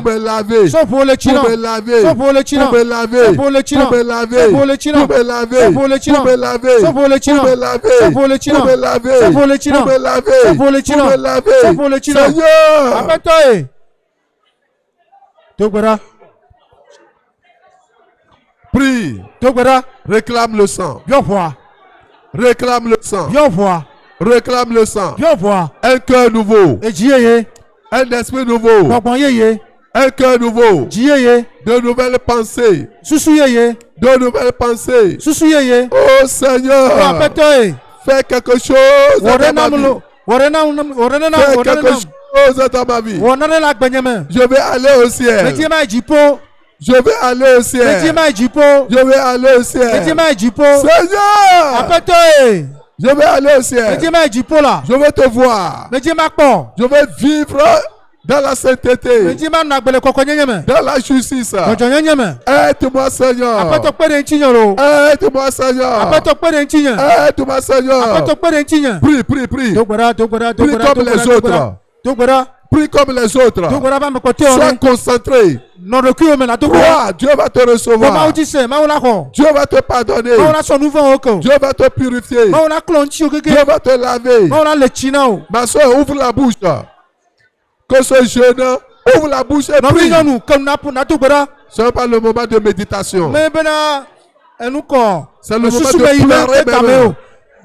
me laver. Pour me laver. Pour me laver. Pour me laver. Pour me laver. Pour me laver. Pour me laver. Pour me laver. Pour me laver. Pour me laver. Pour me laver. Seigneur. Prie. Réclame le sang. Réclame le sang. Réclame le sang. Un cœur nouveau. Un esprit nouveau. Un cœur nouveau. De nouvelles pensées. De nouvelles pensées. Oh Seigneur. Fais quelque chose dans ma vie. Fais quelque chose dans ma vie. Je vais aller au ciel. Je vais aller au ciel. Je vais aller au ciel. Seigneur. Je vais aller au ciel. Je vais te voir. Je vais vivre dans la sainteté. Dans la justice. Aide-moi, Seigneur. Aide-moi, Seigneur. Aide-moi, Seigneur. Prie, prie, prie. Prie comme les autres. Prie comme les autres. Sois concentré. Crois, Dieu va te recevoir. Dieu va te pardonner. Dieu va te purifier. Dieu va te laver. Ma soeur, ouvre la bouche. Que ce jeune ouvre la bouche et prie. Ce n'est pas le moment de méditation. C'est le moment de pleurer.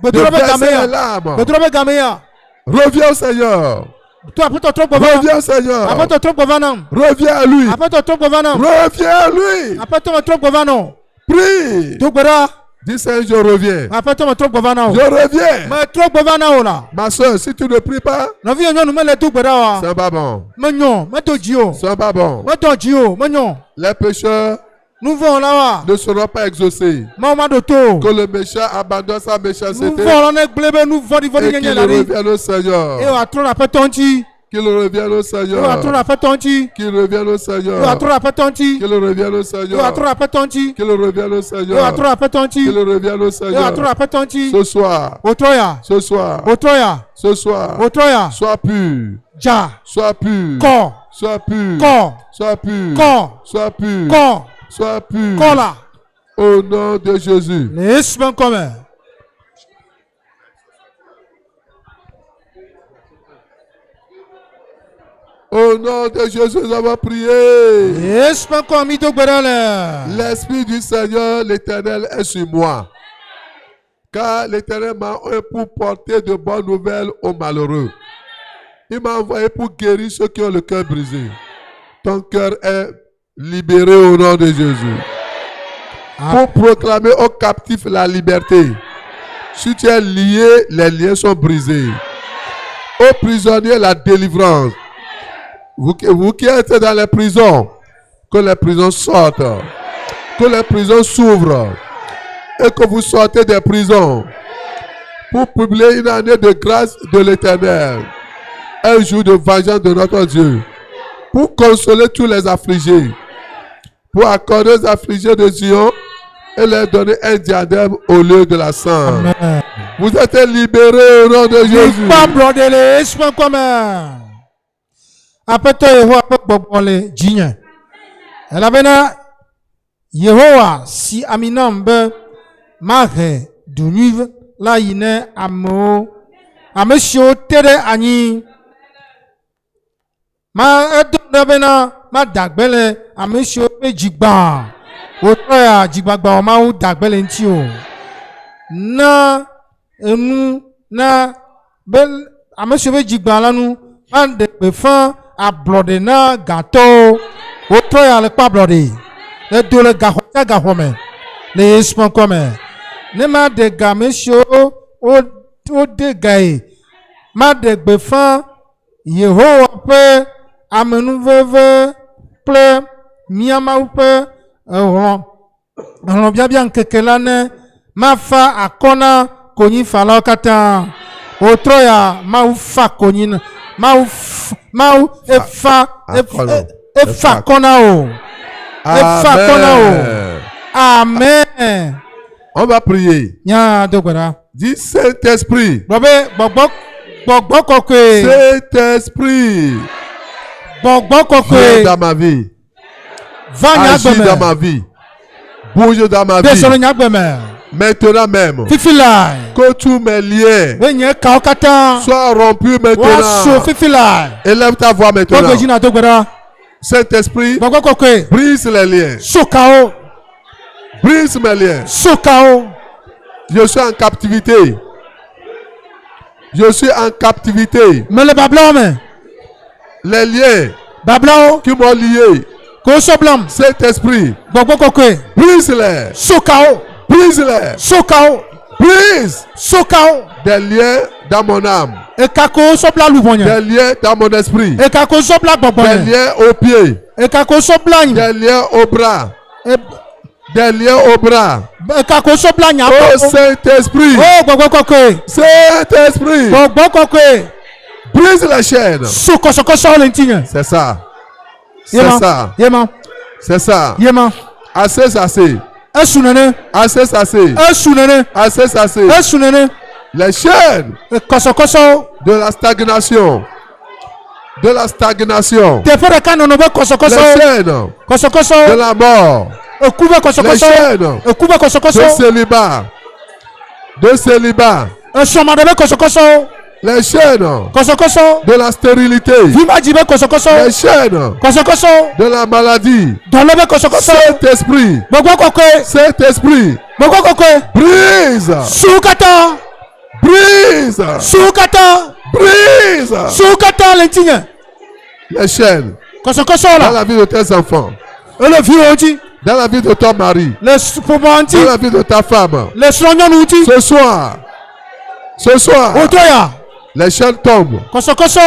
De verser les larmes. Reviens au Seigneur. Reviens au Seigneur. Reviens à lui. Reviens à lui. Prie. Dis Seigneur, je reviens. Je reviens. Ma soeur, si tu ne pries pas, c'est pas bon. C'est pas bon. Les pécheurs ne seront pas exaucés. Que le méchant abandonne sa méchanceté et qu'il revienne au Seigneur. Qu'il revienne au Seigneur. Qu'il revienne au Seigneur. Qu'il revienne au Seigneur. Qu'il revienne au Seigneur. Qu'il revienne au Seigneur. Ce soir. Ce soir. Ce soir. Sois pur. Sois pur. Sois pur. Sois pur. Sois pur. Sois pur. Au nom de Jésus. Au nom de Jésus, nous avons prié. L'Esprit du Seigneur, l'Éternel, est sur moi. Car l'Éternel m'a envoyé pour porter de bonnes nouvelles aux malheureux. Il m'a envoyé pour guérir ceux qui ont le cœur brisé. Ton cœur est libéré au nom de Jésus. Pour proclamer aux captifs la liberté. Si tu es lié, les liens sont brisés. Aux prisonniers, la délivrance. Vous qui êtes dans les prisons, que les prisons sortent, que les prisons s'ouvrent et que vous sortez des prisons pour publier une année de grâce de l'Éternel, un jour de vengeance de notre Dieu, pour consoler tous les affligés, pour accorder aux affligés de Zion et leur donner un diadème au lieu de la cendre. Vous êtes libérés au nom de Jésus. Apeto Yehowa gbɔgbɔle dzinye. Elabena Yehowa si aminam be mahe dunyuiv la yi ne amewo, ame siwo te ɖe anyi. Ma edo ɖe bena ma dagbe le ame siwo ƒe dzigba wotrɔ ya dzigbagba wo mawu dagbe le ŋuti o. Na enu na be ame siwo ƒe dzigba la nu ma ɖe gbefa ablɔɖe na gãtɔwo wotrɔ ya le kpa ablɔɖe le do le gaxɔ me le Yesu ƒe ŋkɔ me. Ne ma ɖe game siwo wode gae ma ɖe gbefa Yehowa ƒe amenuveve kple mía Mawu ƒe hlɔ̃biabia ŋkeke la ne ma fa akɔ na konyifalawo katã. Wotrɔ ya Mawu fa konyi na Mawu efa kona o. Efa kona o. Amen. On va prier. Nya dogbara. Dis Saint-Esprit. Gbɔgbɔ kɔkɔe. Saint-Esprit. Gbɔgbɔ kɔkɔe. Viens dans ma vie. Va agis dans ma vie. Bouge dans ma vie. Maintenant même. Que tous mes liens soient rompus maintenant. Élève ta voix maintenant. Saint-Esprit, brise les liens. Brise mes liens. Je suis en captivité. Je suis en captivité. Les liens qui m'ont lié Kosoblam. Saint-Esprit. Gbogbokoke. Brise-les. Sokao. Brise-les. Sokao. Brise. Sokao. Des liens dans mon âme. Ekako sobla lubonya. Des liens dans mon esprit. Ekako sobla gbogbonya. Des liens aux pieds. Ekako sobla nyi. Des liens aux bras. Des liens aux bras. Ekako sobla nya. Oh Saint-Esprit. Oh gbogbokoke. Saint-Esprit. Gbogbokoke. Brise la chaîne. Sokosokoso lentinye. C'est ça. C'est Yema. ça. Yema. C'est ça. Yema. Assez, assez. Esunene. Assez, assez. Esunene. Assez, assez. Esunene. Les chaînes Kosokoso. de la stagnation. De la stagnation. Te fere kanono be kosokoso. Les chaînes Kosokoso. de la mort. Ekube Les kosokoso. chaînes Ekube kosokoso. de célibat. De célibat. Esomade be kosokoso. Les chaînes Kosokoso. de la stérilité. Vimaji be kosokoso. Les chaînes Kosokoso. de la maladie. Dole be kosokoso. Saint-Esprit. Gbogbokoke. Saint-Esprit. Gbogbokoke. Brise. Sukata. Brise. Sukata. Brise. Sukata lentinye. Les chaînes Kosokoso dans la. la vie de tes enfants. Le vieux onti. Dans la vie de ton mari. Le pomanti. Dans la vie de ta femme. Le sonyon outi. Ce soir. Ce soir. Otoya. Les chaînes tombent. Kosokoso.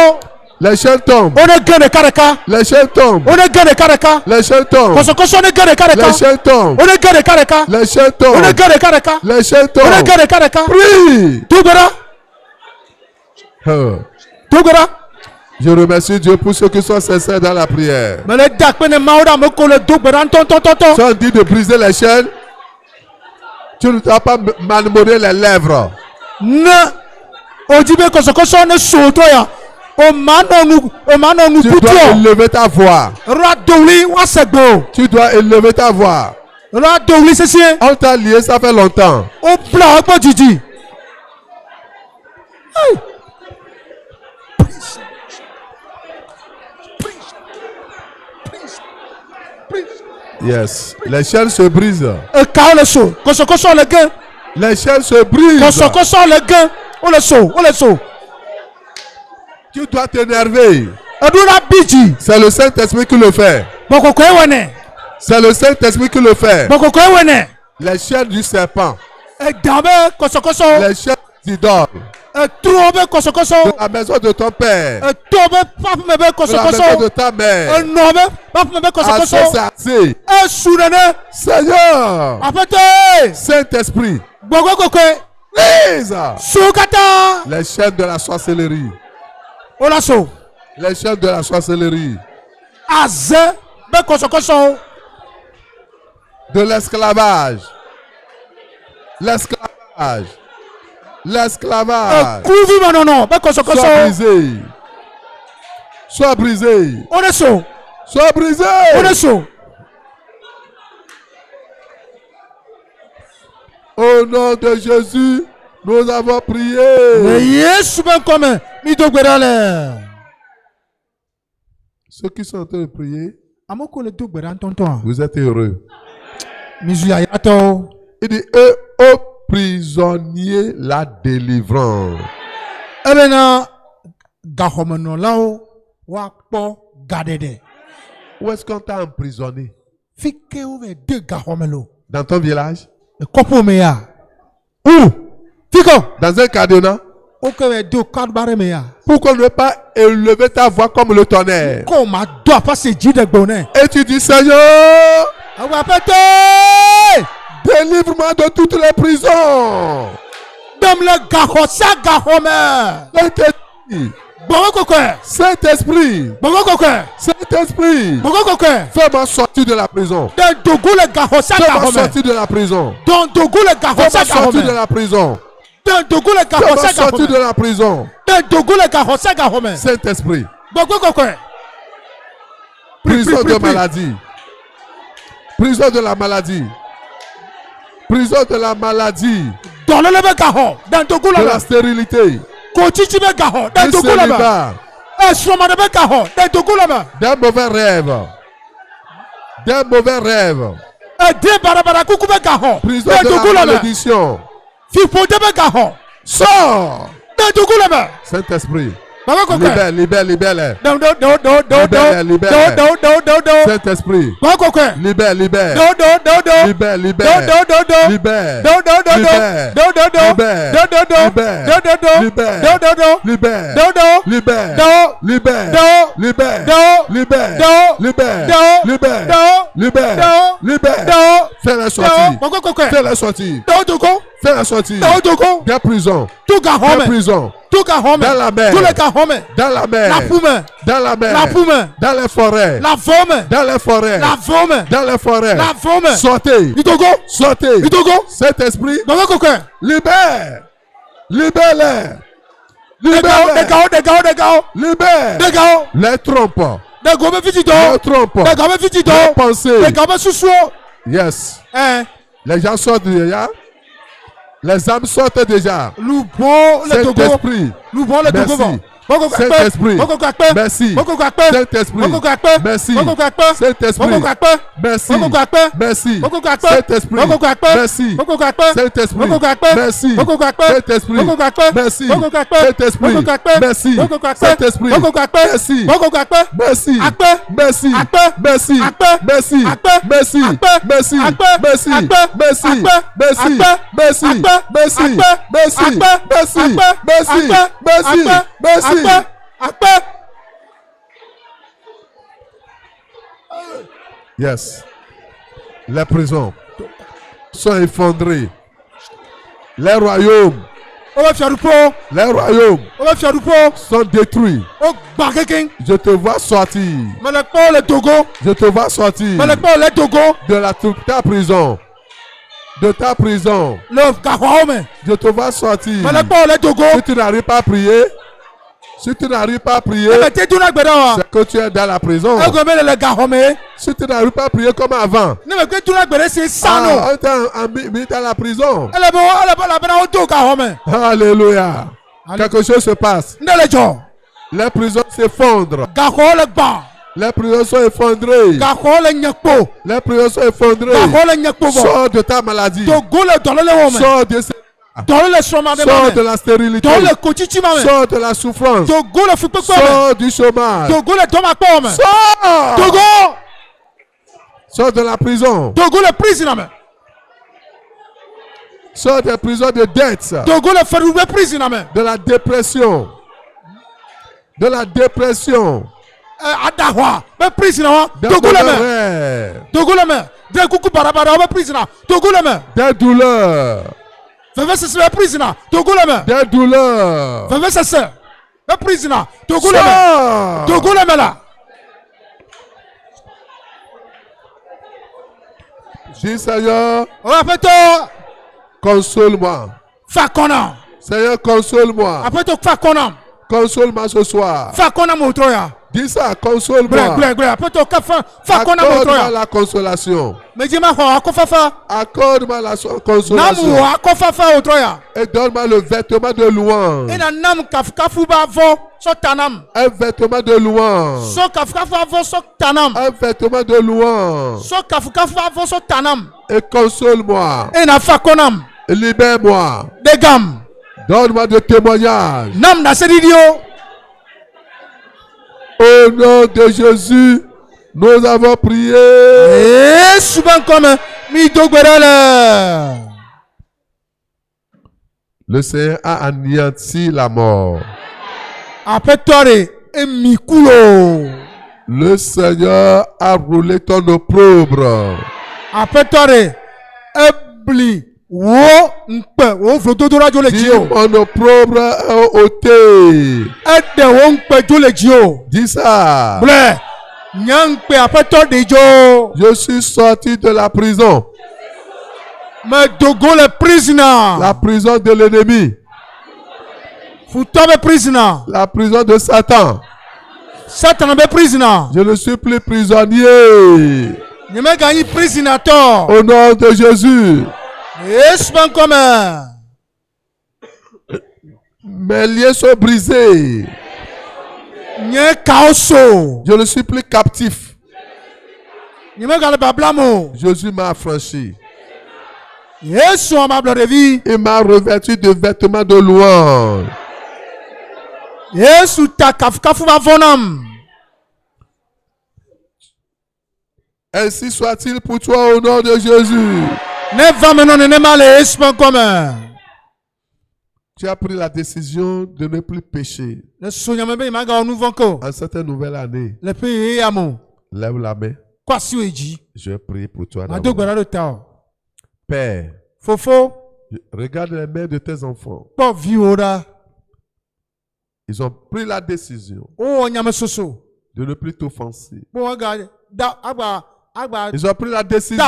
Les chaînes tombent. On est gane karaka. Les chaînes tombent. On est gane karaka. Les chaînes tombent. Kosokoso on est gane karaka. Les chaînes tombent. On est gane karaka. Les chaînes On est tombent. gane karaka. Les chaînes On est tombent. gane karaka. Prie. Tugara. Tugara. Je remercie Dieu pour ceux qui sont sincères dans la prière. Mais le dakpene maouda me kole tugara tonton. Si on dit de briser les chaînes, tu ne dois pas malmener les lèvres. Ne. Ojibe kosokoso ne sotoya. O mano nu Tu dois puto. élever ta voix. Radoli wa segbo. Tu dois élever ta voix. Radoli sesi. On t'a lié, ça fait longtemps. O bla ogbo jiji. Yes. Les chaînes se brisent. Ka le so. Kosokoso le gen. Les chaînes se brisent. Kosokoso le gen. O le so. Tu dois t'énerver. Eduna biji. C'est le Saint-Esprit qui le fait. Bokoko ewene. C'est le Saint-Esprit qui le fait. Bokoko ewene. Les chaînes du serpent. Edame kosokoso. Les chaînes d'idoles. Etrobe kosokoso. De la maison de ton père. Etobe pap mebe De la kosokoso. maison de ta mère. Enobe pap mebe kosokoso. Assez. Esunene. Seigneur. Apete. Saint-Esprit. Bokoko. Lise. Sukata. Les chaînes de la sorcellerie. Olaso. Les chaînes de la sorcellerie. Aze be kosokoso. De l'esclavage. L'esclavage. L'esclavage. Kuvi manono be kosokoso. Sois brisé. Sois brisé. Oneso. Sois brisé. Oneso. Au nom de Jésus, nous avons prié. Yesu ben comme mi dogberale. Ceux qui sont en train de prier, Amoko le dogberan tonton. vous êtes heureux. Mizuya yato. Il dit, eux, aux prisonniers, la délivrance. Ebena gahomeno lao wakpo gadede. Où est-ce qu'on t'a emprisonné? Fike ove de gahomelo. Dans ton village? Kopo meya. Où? Fiko. Dans un cadenas? Okewe do kadbare meya. Pourquoi ne pas élever ta voix comme le tonnerre? Koma doit pas se dire de bonnet. Et tu dis, Seigneur, Awapete. délivre-moi de toutes les prisons. Dom le gahosa gahome. Saint-Esprit, Bogokokwe. Saint-Esprit, Bogokokwe. Saint-Esprit, Bogokokwe. fais-moi sortir de la prison. De dogo le gahosa Fais-moi gahome. sortir de la prison. Don dogo le gahosa Fais-moi sortir de gahome. la prison. De dogo le Fais-moi gahosa sortir de gahome. la prison. De dogo le gahosa gahome. Saint-Esprit, Bogokokwe. prison de maladie. Prison de la maladie. Prison de la maladie. Dans le lebe gaho. Dans dogo De le la stérilité. Kochichi be gaho. Dans Du dogo le célibat. Esroma de be gaho. Dans dogo le D'un mauvais rêve. D'un mauvais rêve. De barabara kuku be gaho. Prison Dans de dogo la le malédiction. Fipo de be gaho. Sors. Dans dogo le Saint-Esprit, Libère, libère, libère. Saint-Esprit. Libère, libère. Libère, libère. Libère. Libère. Fais la sortie. Fais la sortie. Fais la sortie. Des prisons. Des prisons. Dans la mer. Dans la mer. Dans la mer. Dans les forêts. Dans les forêts. Dans les forêts. Sortez. Sortez. Saint-Esprit. Libère. Libère-les. Libère. Les trompes. Les trompes. Les pensées. Yes. Les gens sortent déjà. Les âmes sortent déjà. Saint-Esprit. Merci. Saint-Esprit. Merci. Saint-Esprit. Merci. Saint-Esprit. Merci. Merci. Saint-Esprit. Merci. Saint-Esprit. Merci. Saint-Esprit. Merci. Saint-Esprit. Merci. Saint-Esprit. Merci. Merci. Merci. Merci. Merci. Merci. Merci. Merci. Merci. Merci. Merci. Merci. Yes. Les prisons sont effondrées. Les royaumes sont détruits. Je te vois sortir. Je te vois sortir de ta prison. De ta prison. Je te vois sortir. Si tu n'arrives pas à prier, c'est que tu es dans la prison. Si tu n'arrives pas à prier comme avant, on t'a mis dans la prison. Alléluia. Quelque chose se passe. Les prisons s'effondrent. Les prisons sont effondrées. Les prisons sont effondrées. Sors de ta maladie. Sors de sors de la stérilité. Sors de la souffrance. Sors du chômage. Sors de la prison. Sors des prisons de dette. De la dépression. De la dépression. Des douleurs. Des douleurs. Dis Seigneur, console-moi. Seigneur, console-moi. Console-moi ce soir. Dis ça, console-moi. Accorde-moi la consolation. Accorde-moi la consolation. Et donne-moi le vêtement de louange. Un vêtement de louange. Un vêtement de louange. Et console-moi. Et libère-moi. Donne-moi des témoignages. Au nom de Jésus, nous avons prié. Le Seigneur a anéanti la mort. Le Seigneur a roulé ton opprobre. Dis mon opprobre est ôté. Dis ça. Je suis sorti de la prison. La prison de l'ennemi. La prison de Satan. Je ne suis plus prisonnier. Au nom de Jésus. Mes liens sont brisés. Je ne suis plus captif. Jésus m'a affranchi. Il m'a revêtu de vêtements de louange. Yesu ta kafukafu ba vonam. Ainsi soit-il pour toi au nom de Jésus. Ne va maintenant ne mal Yesu ben comme. Tu as pris la décision de ne plus pécher. Le sonya be maga onu vanko. En cette nouvelle année. Le pays amo. Lève la main. Quoi si oji? Je vais prier pour toi. Père. Fofo. Regarde les mains de tes enfants. Pas viora. Ils ont pris la décision de ne plus t'offenser. Ils ont pris la décision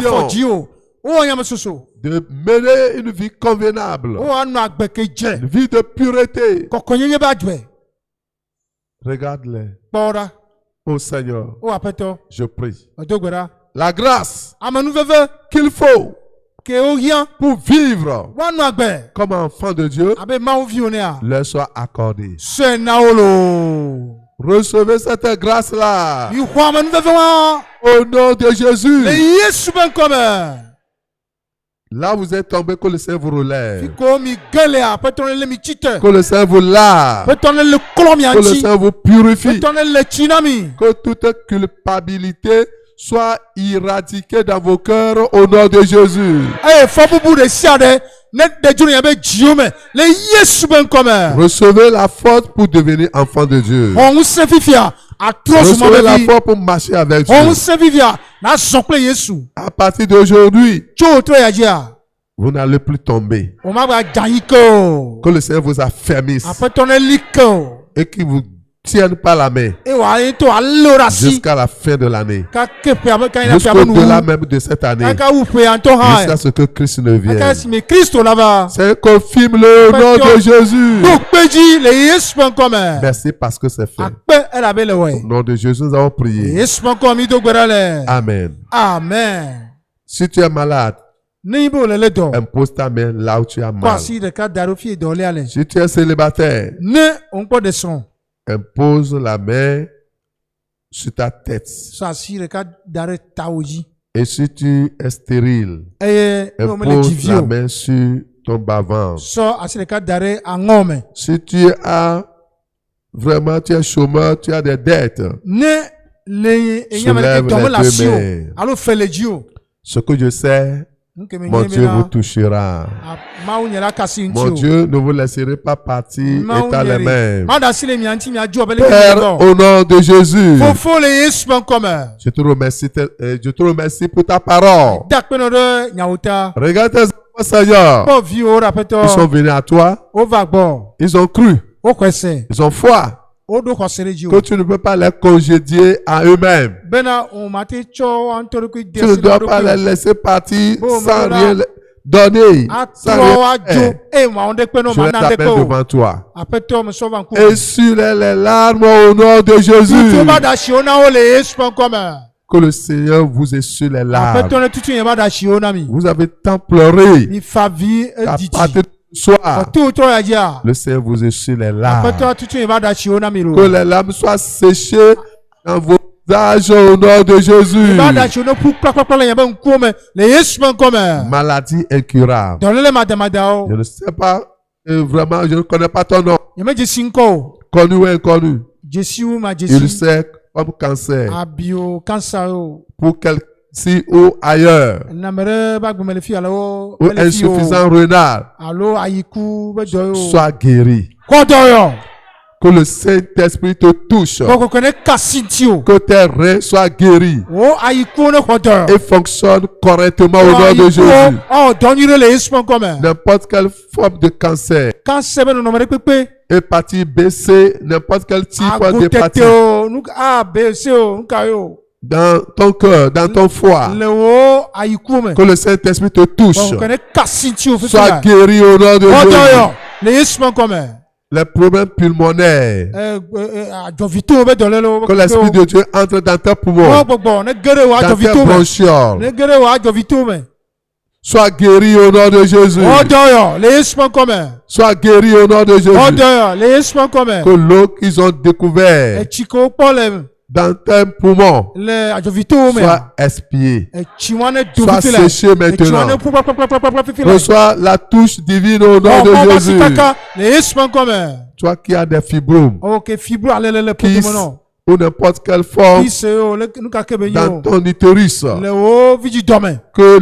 de mener une vie convenable, une vie de pureté. Regarde-les. Oh Seigneur, je prie. La grâce qu'il faut pour vivre comme enfant de Dieu leur soit accordée. Recevez cette grâce-là au nom de Jésus. Là vous êtes tombé, que le Seigneur vous relève. Que le Seigneur vous lave. Que le Seigneur vous purifie. Que toute culpabilité soit éradiquée dans vos cœurs au nom de Jésus. Recevez la force pour devenir enfant de Dieu. Recevez la force pour marcher avec Dieu. À partir d'aujourd'hui, vous n'allez plus tomber. Que le Seigneur vous affermisse et qu'il vous tienne par la main jusqu'à la fin de l'année, jusqu'au-delà même de cette année, jusqu'à ce que Christ ne vienne. C'est confirme-le au nom de Jésus. Merci parce que c'est fait. Au nom de Jésus, nous avons prié. Amen. Amen. Si tu es malade, impose ta main là où tu as mal. Si tu es célibataire, impose la main sur ta tête. Et si tu es stérile, impose la main sur ton bas-ventre. Si tu as vraiment, tu es chômeur, tu as des dettes, soulève les deux mains. Ce que je sais, mon Dieu vous touchera. Mon Dieu ne vous laisserait pas partir étant les mêmes. Père, au nom de Jésus, je te remercie pour ta parole. Regarde tes enfants, Seigneur. Ils sont venus à toi. Ils ont cru. Ils ont foi. Que tu ne peux pas les congédier à eux-mêmes. Tu ne dois pas les laisser partir sans rien donner. Sans rien faire. Je vais taper devant toi. Essuie les larmes au nom de Jésus. Que le Seigneur vous essuie les larmes. Vous avez tant pleuré. À partir soir, le Seigneur vous essuie les larmes. Que les larmes soient séchées dans vos visages au nom de Jésus. Maladie incurable. Je ne sais pas, vraiment, je ne connais pas ton nom. Connu ou inconnu. Il sait comme cancer. Pour quelqu'un ici ou ailleurs, ou insuffisant rénal, sois guéri. Que le Saint-Esprit te touche. Que tes reins soient guéris et fonctionnent correctement au nom de Jésus. N'importe quelle forme de cancer, hépatite B, C, n'importe quel type d'hépatite, dans ton cœur, dans ton foie, que le Saint-Esprit te touche. Sois guéri au nom de Jésus. Les problèmes pulmonaires, que l'Esprit de Dieu entre dans tes poumons, dans tes bronchioles. Sois guéri au nom de Jésus. Sois guéri au nom de Jésus. Que l'eau qu'ils ont découvert dans tes poumons soit expié, soit séché maintenant. Reçois la touche divine au nom de Jésus. Toi qui as des fibromes. Ok, fibro alelele Kyste podomono. ou n'importe quelle forme Kyste o le nuka kebe dans yo. ton utérus. Le o vidi dome. Que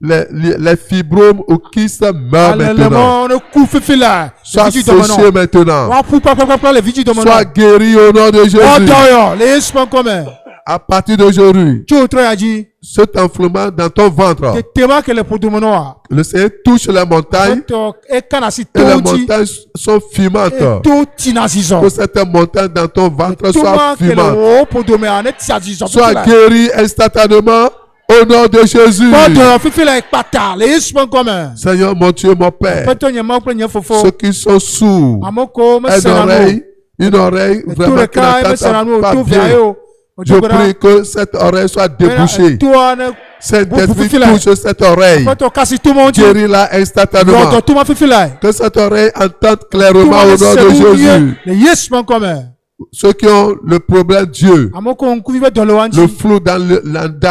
les fibromes ou kystes meurent maintenant. Alelemo ne ku fifila. Sois séché maintenant. Wa pu pa le vidi domono. Sois guéri au nom de Jésus. Odoyo le espan come. À partir d'aujourd'hui, Tu traji. cet enflement dans ton ventre, Te tema que le podomono a. le Seigneur touche les montagnes E kana si et les tonti. montagnes sont fumantes. E to tinasizo. Que cette montagne dans ton ventre soit Toma que le fumante. o podome ane tiasizo. Sois guéri instantanément au nom de Jésus. Odoyo fifila ekpata le espan come. Seigneur, mon Dieu, mon Père, Peto nyama ko nyefofo. ceux qui sont sourds, Amoko me une oreille vraiment qui n'entend pas bien. Je prie que cette oreille soit débouchée. Saint-Esprit touche cette oreille. Guéris-la instantanément. Que cette oreille entende clairement au nom de Jésus. Ceux qui ont le problème Dieu, le flou dans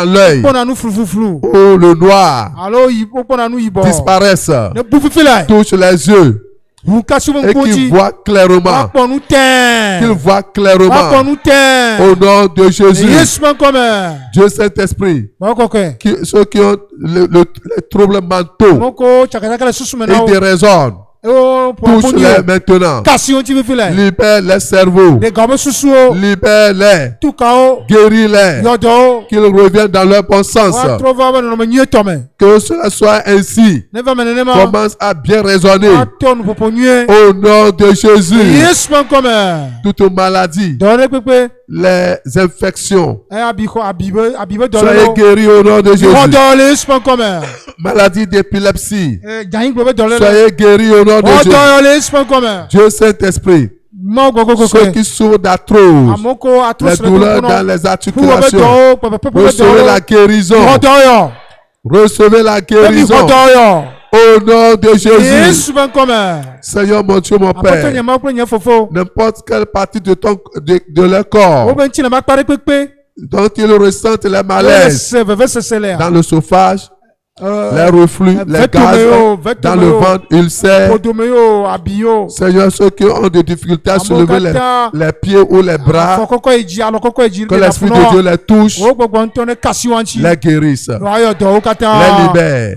l'œil, ou le noir, disparaissent, touche les yeux. Et qu'il voit clairement. Qu'il voit clairement. Au nom de Jésus. Dieu Saint-Esprit. Ceux qui ont les troubles mentaux. Et des raisons. Touche-les maintenant. Libère les cerveaux. Libère-les. Guéris-les. Qu'ils reviennent dans leur bon sens. Que cela soit ainsi. Commence à bien raisonner. Au nom de Jésus. Toute maladie. Les infections. Soyez guéris au nom de Jésus. Maladie d'épilepsie. Soyez guéris au nom de Jésus. Dieu Saint-Esprit. Ceux qui souffrent d'arthrose, les douleurs dans les articulations, recevez la guérison. Recevez la guérison. Au nom de Jésus. Seigneur mon Dieu, mon Père, n'importe quelle partie de leur corps dont ils ressentent les malaises, dans le chauffage, les reflux, les gaz, dans le ventre, ulcères. Seigneur, ceux qui ont des difficultés à soulever les pieds ou les bras, que l'Esprit de Dieu les touche, les guérisse, les libère.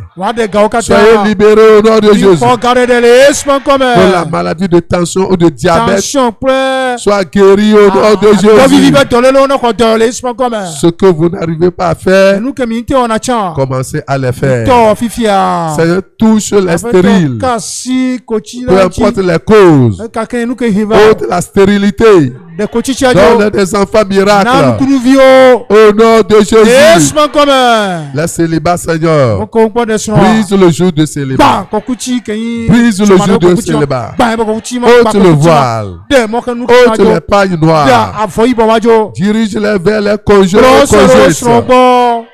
Soyez libérés au nom de Jésus. Que la maladie de tension ou de diabète soit guérie au nom de Jésus. Ce que vous n'arrivez pas à faire, commencez à le faire. Seigneur, touche les stériles. Peu importe les causes. Ôte la stérilité. Donne des enfants miracles. Au nom de Jésus. Le célibat, Seigneur. Brise le jour de célibat. Brise le jour de célibat. Ôte le voile. Ôte les pailles noires. Dirige-les vers les conjoints.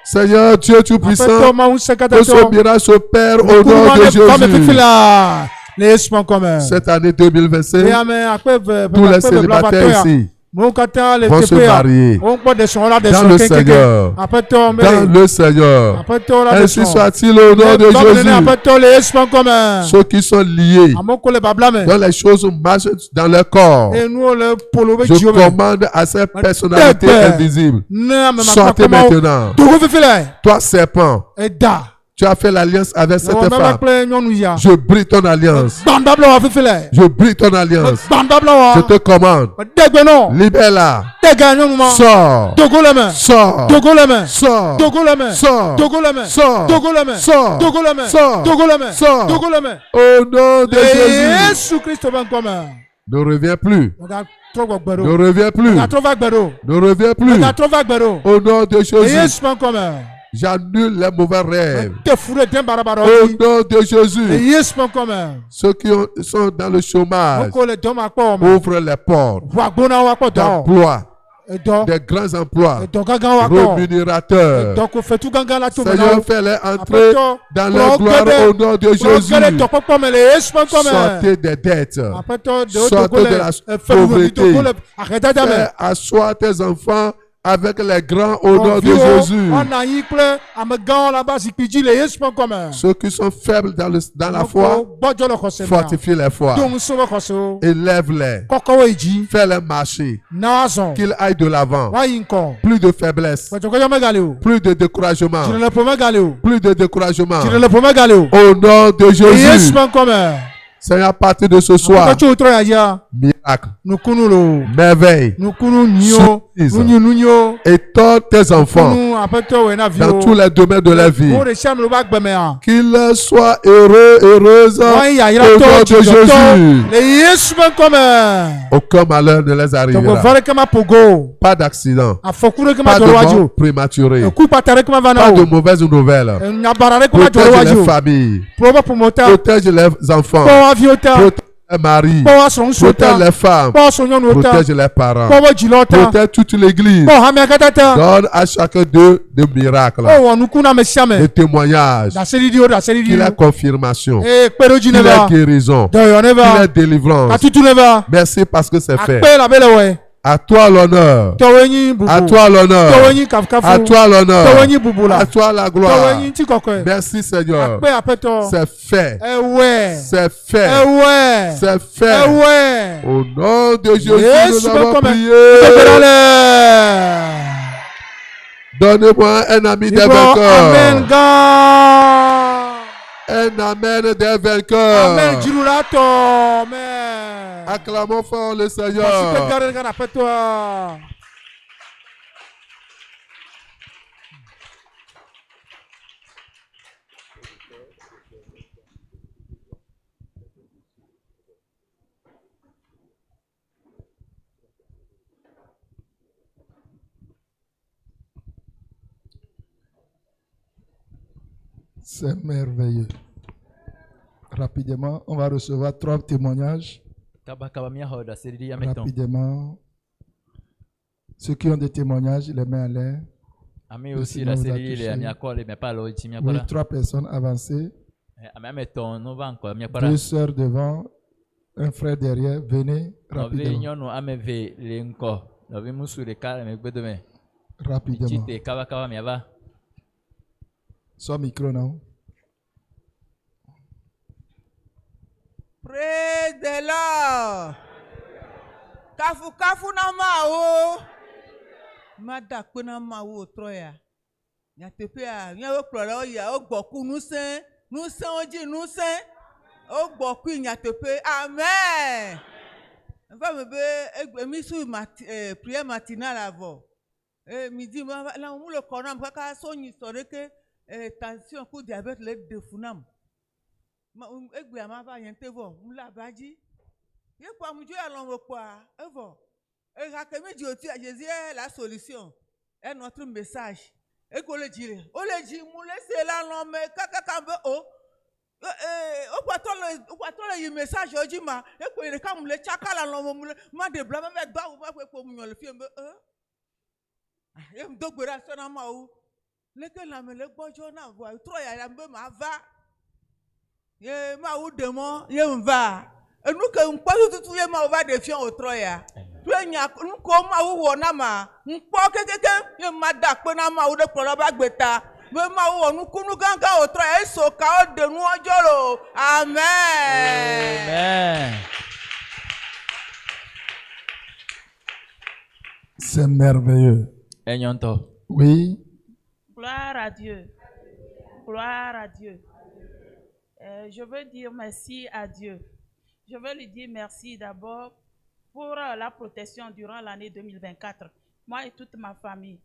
Seigneur Dieu Tout-Puissant, que ce miracle s'opère au nom de Jésus. Cette année 2025, tous les célibataires ici vont se marier dans le Seigneur. Dans le Seigneur. Ainsi soit-il au nom de Jésus. Ceux qui sont liés, dont les choses marchent dans leur corps, je commande à ces personnalités invisibles. Sortez maintenant. Toi, serpent, tu as fait l'alliance avec cette femme. Je brise ton alliance. Je brise ton alliance. Je te commande. Libère-la. Sors. Sors. Sors. Sors. Sors. Au nom de Jésus. Ne reviens plus. Ne reviens plus. Ne reviens plus. Au nom de Jésus. J'annule les mauvais rêves. Au nom de Jésus. Ceux qui sont dans le chômage, ouvre les portes d'emploi. Des grands emplois rémunérateurs. Seigneur, fais-les entrer dans leur gloire au nom de Jésus. Sortez des dettes. Sortez de la pauvreté. Fais asseoir tes enfants avec les grands au nom de Jésus. Ceux qui sont faibles dans la foi, fortifie les foi. Élève-les. Fais-les marcher. Qu'ils aillent de l'avant. Plus de faiblesse. Plus de découragement. Plus de découragement. Au nom de Jésus. Seigneur, à partir de ce soir, miracle, merveille, surprise, et tous tes enfants dans tous les domaines de la vie, qu'ils soient heureux, heureuses au nom de Jésus. Aucun malheur ne les arrivera. Pas d'accident, pas de mort prématurée, pas de mauvaises nouvelles. Protège les familles, protège les enfants, protège les maris, protège les femmes, protège les parents, protège toute l'église. Donne à chacun d'eux des miracles, des témoignages, qu'il ait confirmation, qu'il ait guérison, qu'il ait délivrance. Merci parce que c'est fait. À toi l'honneur. À toi l'honneur. À toi l'honneur. À toi la gloire. Merci Seigneur. C'est fait. C'est fait. C'est fait. Au nom de Jésus, nous avons prié. Donnez-moi un ami des vainqueurs. Un amen des vainqueurs. Acclamons fort le Seigneur. C'est merveilleux. Rapidement, on va recevoir 3 témoignages. Rapidement. Ceux qui ont des témoignages, les mains en l'air. Oui, 3 personnes avancées. 2 sœurs devant, un frère derrière. Venez rapidement. Rapidement. Sans micro, non? Praise the Lord. Kafu kafu na mao. Mada kuna mao troya. Ya tepea, ya o plora ya o gboku nusen oji nusen. O gboku ya tepe. Amen. Va me be mi su prière matinale avant. Midi la mu le konam kaka so nyi soreke tension coup diabète le defunam. Egbe amava yentevo mula baji ye kwa mjo alonwo kwa evo e ga ke meji oti Jésus la solution est notre message e ko le jire o le ji mu le se la lon me kaka kambe o kwa to le message oji ma e ko ire kam le chaka la lon mu ma de bla me gba wo ma ko mu yon le fi mbe e mdo gbera so na ma o le ke la me le gbojo na vo tro ya mbe ma va ye ma ou demo ye mva enu ke npo tutu ye ma over de fion otro ya tu enya nko ma wo wo na ma npo kekeke ye ma da pe na ma wo de pro ba gbeta me ma wo nu kunu ganga otro ya so ka o de nu ojoro amen. Amen. C'est merveilleux. Oui. Gloire à Dieu. Gloire à Dieu. Je veux dire merci à Dieu. Je veux lui dire merci d'abord pour la protection durant l'année 2024. Moi et toute ma famille,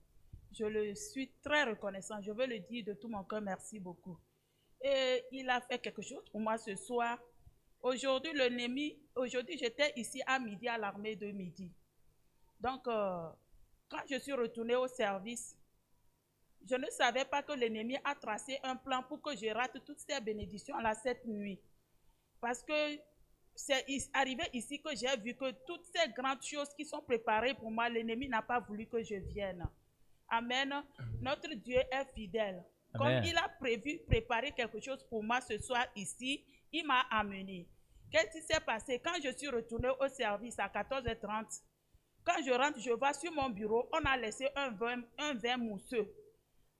je le suis très reconnaissant. Je veux le dire de tout mon cœur, merci beaucoup. Et il a fait quelque chose pour moi ce soir. Aujourd'hui, j'étais ici à midi à l'armée de midi. Donc, quand je suis retournée au service, je ne savais pas que l'ennemi a tracé un plan pour que je rate toutes ces bénédictions-là cette nuit. Parce que c'est arrivé ici que j'ai vu que toutes ces grandes choses qui sont préparées pour moi, l'ennemi n'a pas voulu que je vienne. Amen. Notre Dieu est fidèle. Amen. Comme il a préparé quelque chose pour moi ce soir ici, il m'a amené. Qu'est-ce qui s'est passé? Quand je suis retournée au service à 14h30, Quand je rentre, je vois sur mon bureau, on a laissé un vin mousseux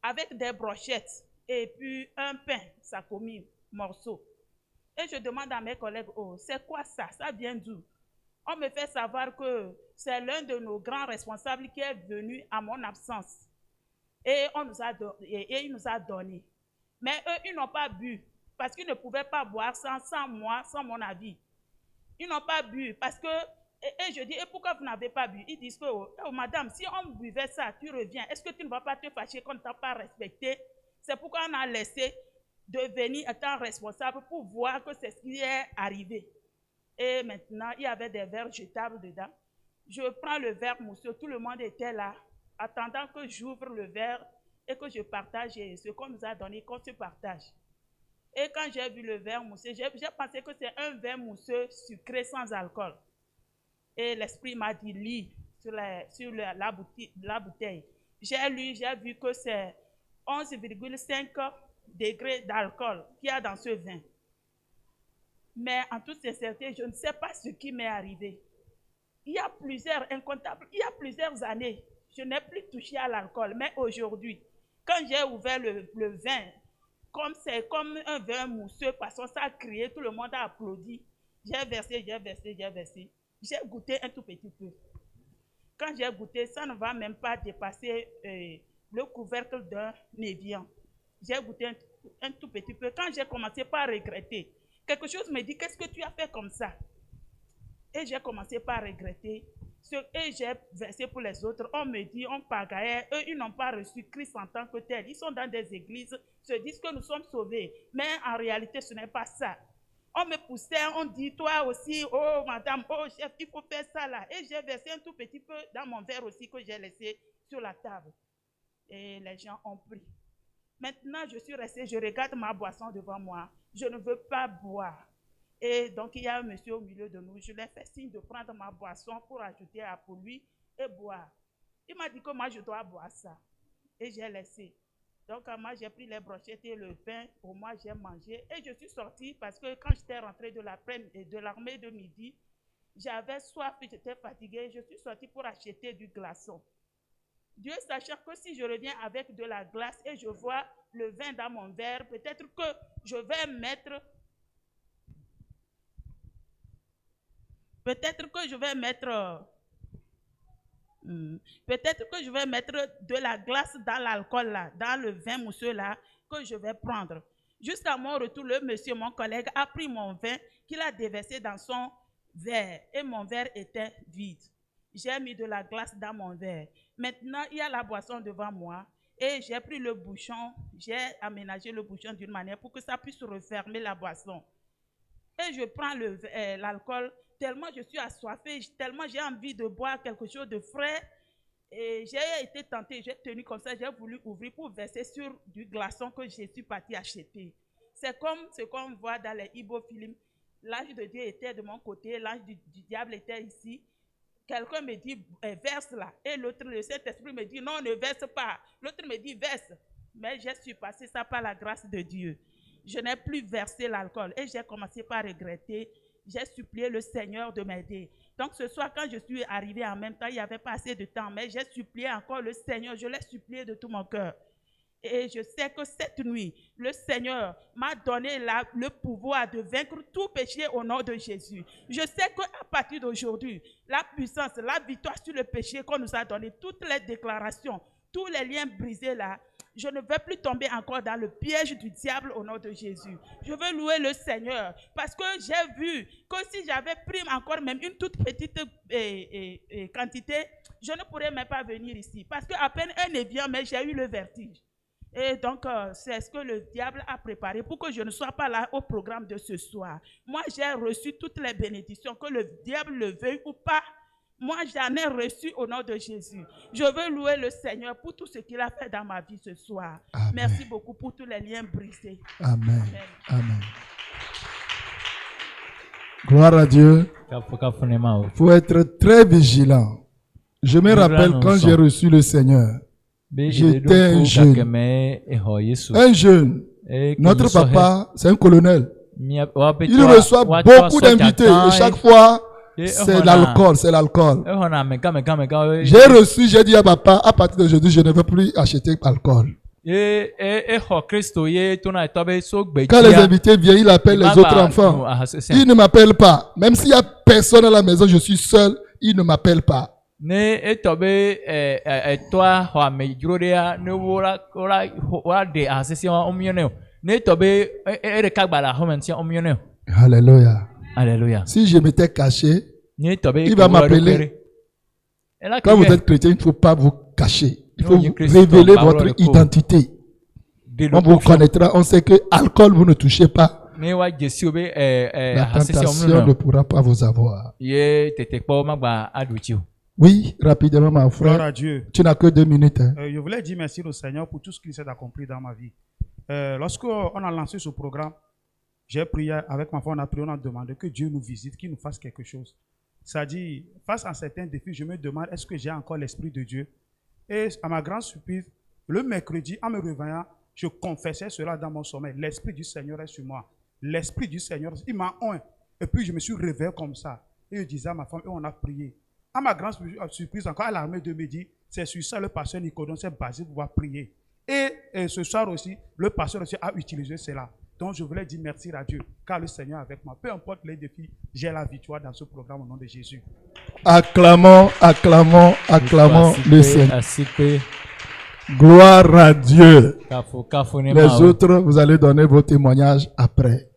avec des brochettes et puis un pain, ça a commis morceau. Et je demande à mes collègues, oh, c'est quoi ça? Ça vient d'où? On me fait savoir que c'est l'un de nos grands responsables qui est venu à mon absence. Et il nous a donné. Mais eux, ils n'ont pas bu parce qu'ils ne pouvaient pas boire sans moi, sans mon avis. Ils n'ont pas bu parce que, et je dis, et pourquoi vous n'avez pas bu? Ils disent que, oh, madame, si on buvait ça, tu reviens. Est-ce que tu ne vas pas te fâcher qu'on ne t'a pas respecté? C'est pourquoi on a laissé de venir étant responsable pour voir que c'est ce qui est arrivé. Et maintenant, il y avait des verres jetables dedans. Je prends le verre mousseux, tout le monde était là, attendant que j'ouvre le verre et que je partage ce qu'on nous a donné, qu'on se partage. Et quand j'ai vu le verre mousseux, j'ai pensé que c'est un verre mousseux sucré sans alcool. Et l'esprit m'a dit, lis sur la bouteille. J'ai lu, j'ai vu que c'est 11,5 degrés d'alcool qu'il y a dans ce vin. Mais en toute sincérité, je ne sais pas ce qui m'est arrivé. Il y a plusieurs années, je n'ai plus touché à l'alcool. Mais aujourd'hui, quand j'ai ouvert le vin, comme c'est comme un vin mousseux, parce que ça a crié, tout le monde a applaudi. J'ai versé. J'ai goûté un tout petit peu. Quand j'ai goûté, ça ne va même pas dépasser le couvercle d'un Évian. J'ai goûté un tout petit peu. Quand j'ai commencé par regretter, quelque chose me dit, qu'est-ce que tu as fait comme ça? Et j'ai commencé par regretter. Et j'ai versé pour les autres. On me dit, on pagaille. Eux, ils n'ont pas reçu Christ en tant que tel. Ils sont dans des églises, se disent que nous sommes sauvés. Mais en réalité, ce n'est pas ça. On me poussait, on dit, toi aussi, oh madame, oh chef, il faut faire ça là. Et j'ai versé un tout petit peu dans mon verre aussi que j'ai laissé sur la table. Et les gens ont pris. Maintenant, je suis restée, je regarde ma boisson devant moi. Je ne veux pas boire. Et donc, il y a un monsieur au milieu de nous. Je lui ai fait signe de prendre ma boisson pour ajouter pour lui et boire. Il m'a dit que moi, je dois boire ça. Et j'ai laissé. Donc, moi, j'ai pris les brochettes et le pain. Pour moi, j'ai mangé. Et je suis sortie parce que quand j'étais rentrée de l'armée de midi, j'avais soif, j'étais fatiguée. Je suis sortie pour acheter du glaçon. Dieu sachant que si je reviens avec de la glace et je vois le vin dans mon verre, peut-être que je vais mettre de la glace dans l'alcool là, dans le vin mousseux là, que je vais prendre. Jusqu'à mon retour, le monsieur, mon collègue, a pris mon vin qu'il a déversé dans son verre et mon verre était vide. J'ai mis de la glace dans mon verre. Maintenant, il y a la boisson devant moi et j'ai pris le bouchon, j'ai aménagé le bouchon d'une manière pour que ça puisse refermer la boisson. Et je prends l'alcool, tellement je suis assoiffée, tellement j'ai envie de boire quelque chose de frais. Et j'ai été tentée, j'ai tenu comme ça, j'ai voulu ouvrir pour verser sur du glaçon que je suis partie acheter. C'est comme ce qu'on voit dans les Igbo films. L'ange de Dieu était de mon côté, l'ange du diable était ici. Quelqu'un me dit, verse là. Et l'autre, le Saint-Esprit me dit, non, ne verse pas. L'autre me dit, verse. Mais je suis passé ça par la grâce de Dieu. Je n'ai plus versé l'alcool. Et j'ai commencé par regretter. J'ai supplié le Seigneur de m'aider. Donc ce soir, quand je suis arrivée en même temps, il n'y avait pas assez de temps. Mais j'ai supplié encore le Seigneur. Je l'ai supplié de tout mon cœur. Et je sais que cette nuit, le Seigneur m'a donné le pouvoir de vaincre tout péché au nom de Jésus. Je sais qu'à partir d'aujourd'hui, la puissance, la victoire sur le péché qu'on nous a donné, toutes les déclarations, tous les liens brisés là, je ne veux plus tomber encore dans le piège du diable au nom de Jésus. Je veux louer le Seigneur parce que j'ai vu que si j'avais pris encore même une toute petite quantité, je ne pourrais même pas venir ici. Parce qu'à peine un Évian, mais j'ai eu le vertige. Et donc, c'est ce que le diable a préparé pour que je ne sois pas là au programme de ce soir. Moi, j'ai reçu toutes les bénédictions, que le diable le veuille ou pas. Moi, j'en ai reçu au nom de Jésus. Je veux louer le Seigneur pour tout ce qu'il a fait dans ma vie ce soir. Amen. Merci beaucoup pour tous les liens brisés. Amen. Amen. Gloire à Dieu. Il faut être très vigilant. Je me rappelle quand j'ai reçu le Seigneur. J'étais un jeune. Un jeune. Notre papa, c'est un colonel. Il reçoit beaucoup d'invités. Et chaque fois, C'est l'alcool, c'est l'alcool. J'ai reçu, j'ai dit à papa, à partir d'aujourd'hui, je ne veux plus acheter d'alcool. Quand les invités viennent, il appelle les autres enfants. Il ne m'appelle pas. Même s'il n'y a personne à la maison, je suis seul, il ne m'appelle pas. Alléluia. Alléluia. Si je m'étais caché, il va m'appeler. Quand vous êtes chrétien, il ne faut pas vous cacher. Il faut révéler votre identité. On vous connaîtra, on sait que l'alcool, vous ne touchez pas. La tentation ne pourra pas vous avoir. Oui, rapidement, mon frère. Gloire à Dieu. Tu n'as que 2 minutes. Hein. Je voulais dire merci au Seigneur pour tout ce qu'il s'est accompli dans ma vie. Lorsqu'on a lancé ce programme, j'ai prié avec ma femme, on a prié, on a demandé que Dieu nous visite, qu'il nous fasse quelque chose. C'est-à-dire, face à certains défis, je me demande, est-ce que j'ai encore l'Esprit de Dieu? Et à ma grande surprise, le mercredi, en me réveillant, je confessais cela dans mon sommeil. L'Esprit du Seigneur est sur moi. L'Esprit du Seigneur, il m'a oint. Et puis, je me suis réveillé comme ça. Et je disais à ma femme, et on a prié. À ma grande surprise, encore à l'armée de midi, c'est sur ça le pasteur Nicodème s'est basé pour pouvoir prier. Et ce soir aussi, le pasteur aussi a utilisé cela. Donc, je voulais dire merci à Dieu, car le Seigneur est avec moi. Peu importe les défis, j'ai la victoire dans ce programme au nom de Jésus. Acclamons, acclamons, acclamons le Seigneur. Gloire à Dieu. Les autres, vous allez donner vos témoignages après.